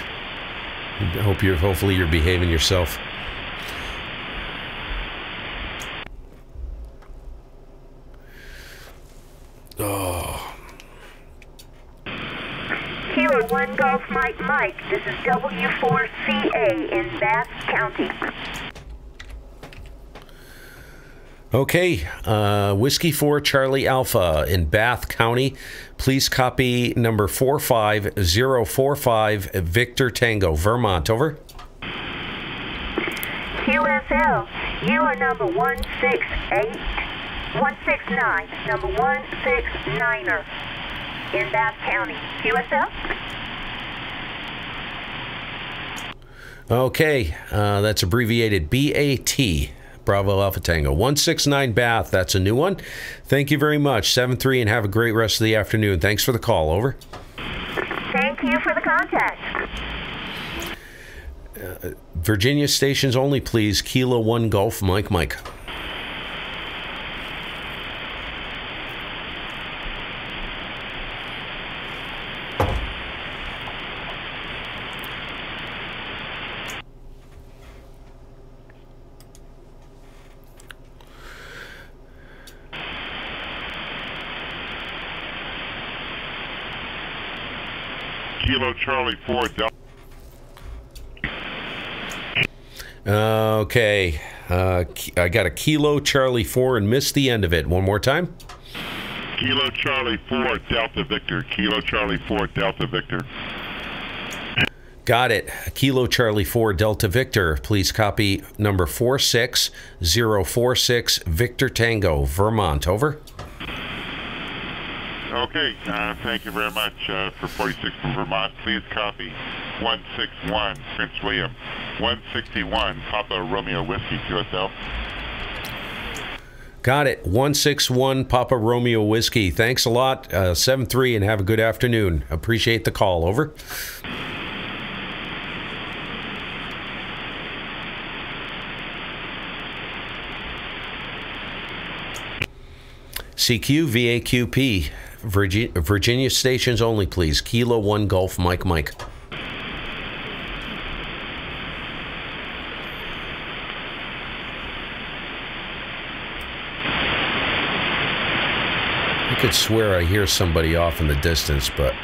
Hopefully you're behaving yourself. Oh. Kilo 1 Golf Mike. This is W4CA in Bath County. Okay, Whiskey 4 Charlie Alpha in Bath County. Please copy number 45045, Victor Tango, Vermont. Over. QSL, you are number 169, number 169er in Bath County. QSL? Okay, that's abbreviated BAT. Bravo Alpha Tango. 169 Bath. That's a new one. Thank you very much. 7-3, and have a great rest of the afternoon. Thanks for the call. Over. Thank you for the contact. Virginia stations only, please. Kilo 1 Golf, Mike. Kilo Charlie 4 Delta. Okay. I got a Kilo Charlie 4 and missed the end of it. One more time. Kilo Charlie 4 Delta Victor. Kilo Charlie 4 Delta Victor. Got it. Kilo Charlie 4 Delta Victor. Please copy number 46046 Victor Tango, Vermont. Over. Okay, thank you very much for 46 from Vermont. Please copy 161 Prince William, 161 Papa Romeo Whiskey QSL. Got it. 161 Papa Romeo Whiskey. Thanks a lot. 7-3 and have a good afternoon. Appreciate the call. Over. CQ, VAQP, Virginia stations only, please. Kilo 1 Golf Mike. I could swear I hear somebody off in the distance, but...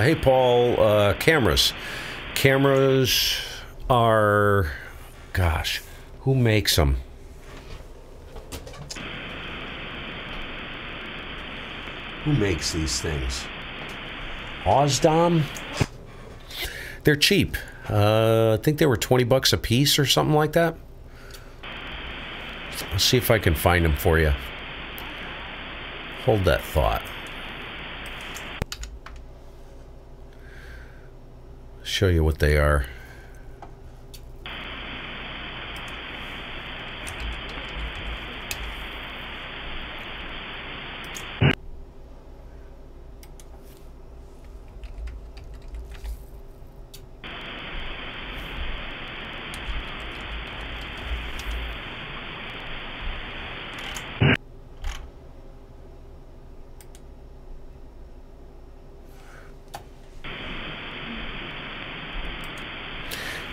Hey Paul, cameras. Cameras are, gosh, who makes them? Who makes these things? Osdom? They're cheap. I think they were $20 a piece or something like that. I'll see if I can find them for you. Hold that thought. Show you what they are.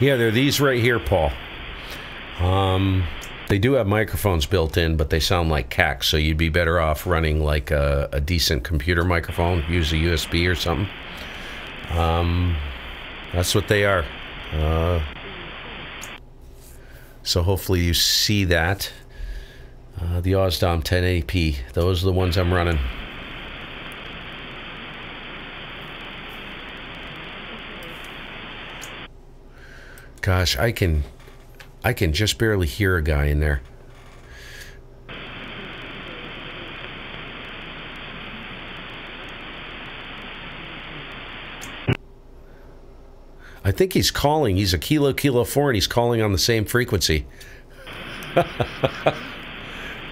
Yeah, they're these right here, Paul. They do have microphones built in, but they sound like cacks, so you'd be better off running like a decent computer microphone. Use a USB or something. That's what they are. So hopefully you see that. The Osdom 1080p. Those are the ones I'm running. Gosh, I can just barely hear a guy in there. I think he's calling. He's a Kilo 4 and he's calling on the same frequency. All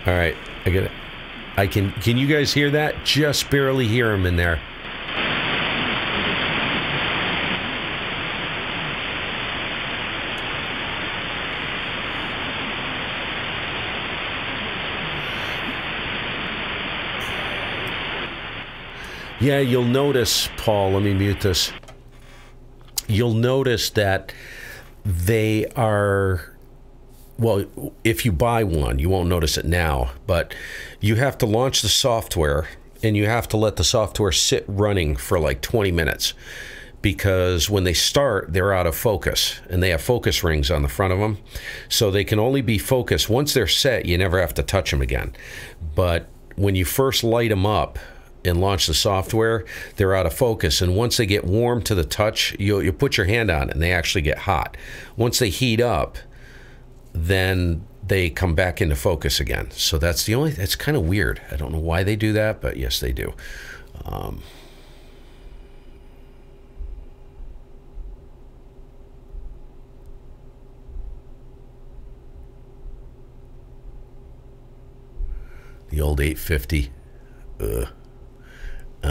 right, I get it. Can you guys hear that? Just barely hear him in there. Yeah, you'll notice, Paul, let me mute this. You'll notice that they are, well, if you buy one, you won't notice it now, but you have to launch the software and you have to let the software sit running for like 20 minutes because when they start, they're out of focus and they have focus rings on the front of them. So they can only be focused. Once they're set, you never have to touch them again. But when you first light them up, and launch the software, they're out of focus. And once they get warm to the touch, you put your hand on it and they actually get hot. Once they heat up, then they come back into focus again. So that's kind of weird. I don't know why they do that, but yes, they do. The old 850.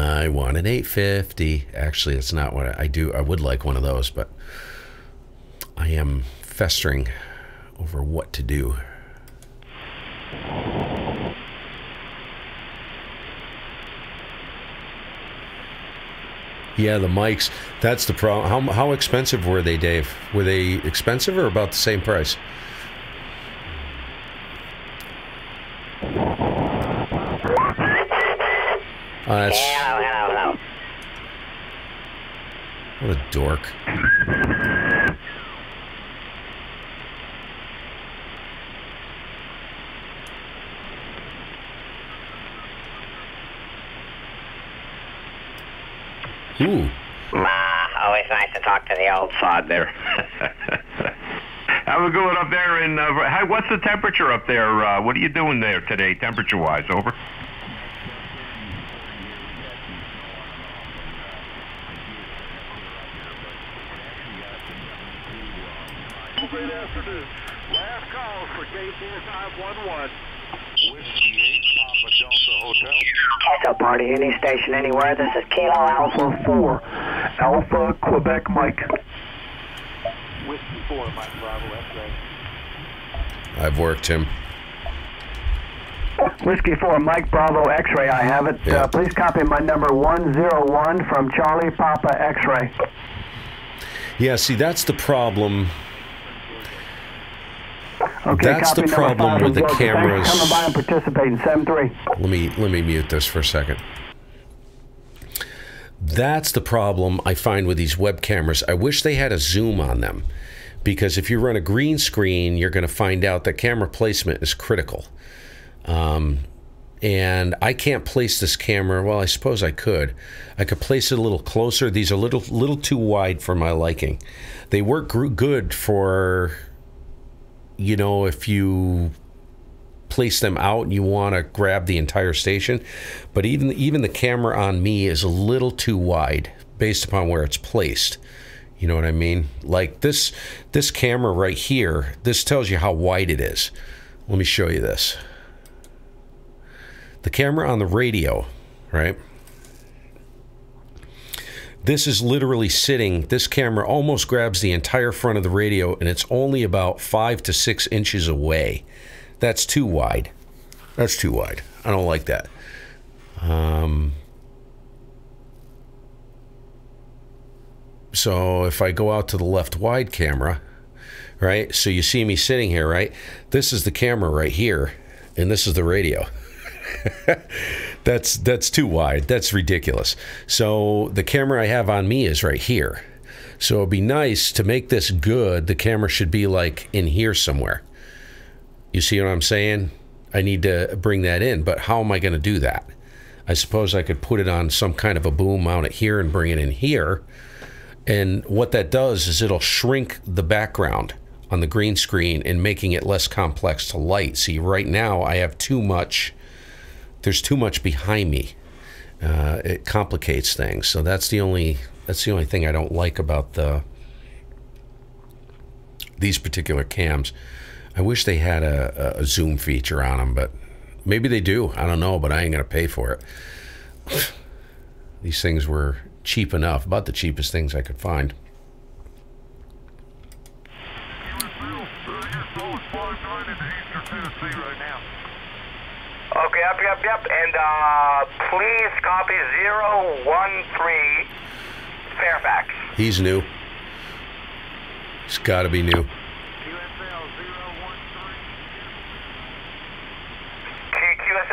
I want an 850. Actually, it's not what I do. I would like one of those, but I am festering over what to do. Yeah, the mics. That's the problem. How expensive were they, Dave? Were they expensive or about the same price? That's... Hello. What a dork. Ooh. Always nice to talk to the old sod there. How we going up there in, what's the temperature up there? What are you doing there today, temperature-wise? Over? Good afternoon. Last call for K4511. Whiskey 8, Papa Delta Hotel. QSO Party, any station anywhere. This is Kilo Alpha 4. Alpha Quebec Mike. Whiskey 4, Mike Bravo, X-ray. I've worked him. Whiskey 4 Mike Bravo X-ray, I have it. Yeah. Please copy my number 101 from Charlie Papa X-ray. Yeah, see, that's the problem. Okay, that's the copy problem number 5 with the from Georgia. cameras. Thanks for coming by and participating. 7-3. Let me mute this for a second. That's the problem I find with these web cameras. I wish they had a zoom on them, because if you run a green screen, you're going to find out that camera placement is critical. And I can't place this camera. Well, I suppose I could. I could place it a little closer. These are a little too wide for my liking. They work good for, you know, if you place them out and you want to grab the entire station, but even the camera on me is a little too wide based upon where it's placed. You know what I mean? Like this camera right here, this tells you how wide it is. Let me show you this. The camera on the radio, right? This is literally sitting, this camera almost grabs the entire front of the radio, and it's only about 5 to 6 inches away. That's too wide. That's too wide. I don't like that. So if I go out to the left wide camera, right? So you see me sitting here, right? This is the camera right here, and this is the radio. That's too wide. That's ridiculous. So the camera I have on me is right here. So it'd be nice to make this good. The camera should be like in here somewhere. You see what I'm saying? I need to bring that in, but how am I going to do that? I suppose I could put it on some kind of a boom, mount it here, and bring it in here. And what that does is it'll shrink the background on the green screen and making it less complex to light. See, right now I have too much. There's too much behind me. It complicates things. So that's the only thing I don't like about these particular cams. I wish they had a zoom feature on them, but maybe they do. I don't know, but I ain't gonna pay for it. These things were cheap enough, about the cheapest things I could find. Okay, yep. And please copy 013 Fairfax. He's new. He's got to be new.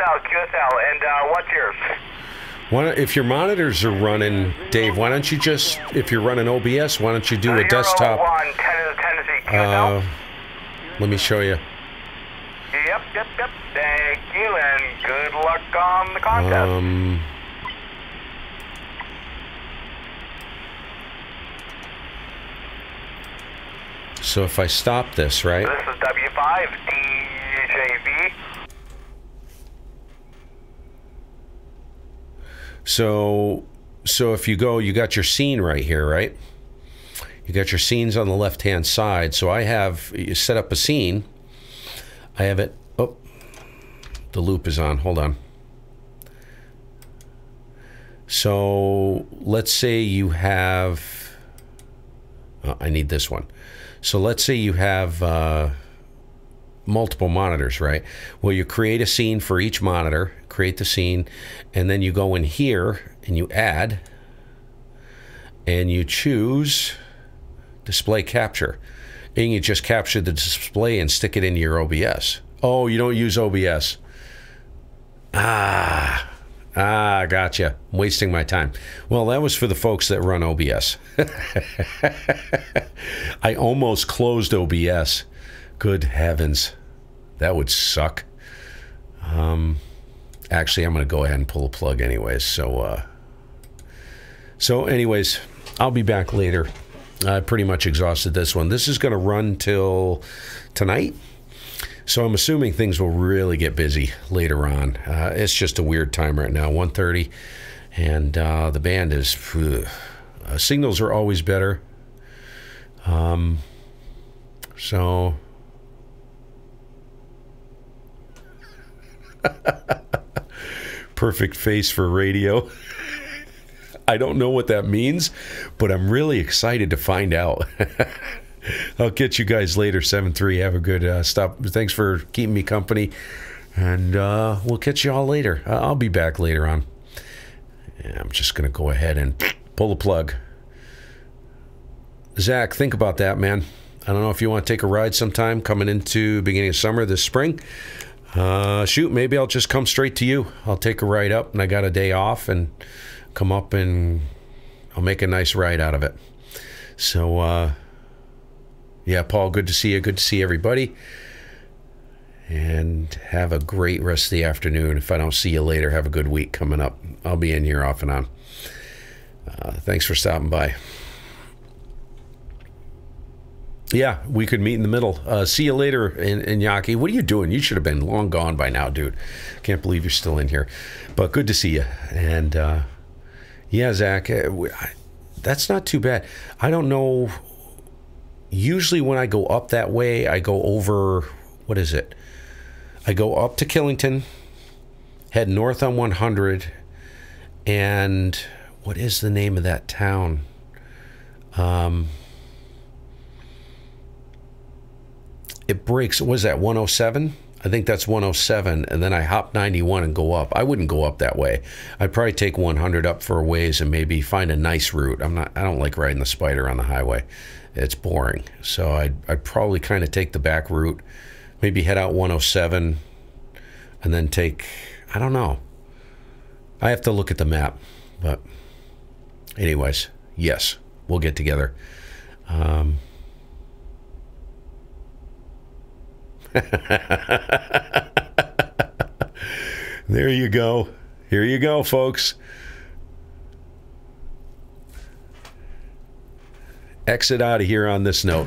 QSL, and what's yours? If your monitors are running, Dave, why don't you just, if you're running OBS, why don't you do a desktop? 01 Tennessee QSL. Let me show you. Yep. Thank you, and good luck on the contest. So if I stop this, right? This is W5 DJV. So if you go, you got your scene right here, right? You got your scenes on the left-hand side. So I have set up a scene. I have it. Oh, the loop is on. Hold on. So let's say you have, I need this one. So let's say you have multiple monitors, right? Well, you create a scene for each monitor, create the scene, and then you go in here and you add, and you choose display capture. And you just capture the display and stick it into your OBS. Oh, you don't use OBS. Gotcha. I'm wasting my time. Well, that was for the folks that run OBS. I almost closed OBS. Good heavens. That would suck. Actually, I'm going to go ahead and pull a plug anyways. So anyways, I'll be back later. I pretty much exhausted this one. This is going to run till tonight. So I'm assuming things will really get busy later on. It's just a weird time right now, 1:30, and the band is... signals are always better. So... Perfect face for radio. I don't know what that means, but I'm really excited to find out. I'll catch you guys later, 7-3. Have a good stop. Thanks for keeping me company. And we'll catch you all later. I'll be back later on. And I'm just going to go ahead and pull the plug. Zach, think about that, man. I don't know if you want to take a ride sometime coming into beginning of summer this spring. Shoot, maybe I'll just come straight to you. I'll take a ride up, and I got a day off, and come up, and I'll make a nice ride out of it. So, yeah, Paul, good to see you. Good to see everybody. And have a great rest of the afternoon. If I don't see you later, have a good week coming up. I'll be in here off and on. Thanks for stopping by. Yeah, we could meet in the middle. See you later, in Yaki. What are you doing? You should have been long gone by now, dude. Can't believe you're still in here. But good to see you. And, yeah, Zach, that's not too bad. I don't know... Usually when I go up that way, I go over, what is it? I go up to Killington, head north on 100, and what is the name of that town? It breaks, what is that, 107? I think that's 107, and then I hop 91 and go up. I wouldn't go up that way. I'd probably take 100 up for a ways and maybe find a nice route. I don't like riding the Spider on the highway. It's boring. So I'd probably kind of take the back route, maybe head out 107, and then take, I don't know. I have to look at the map. But anyways, yes, we'll get together. There you go. Here you go, folks. Exit out of here on this note.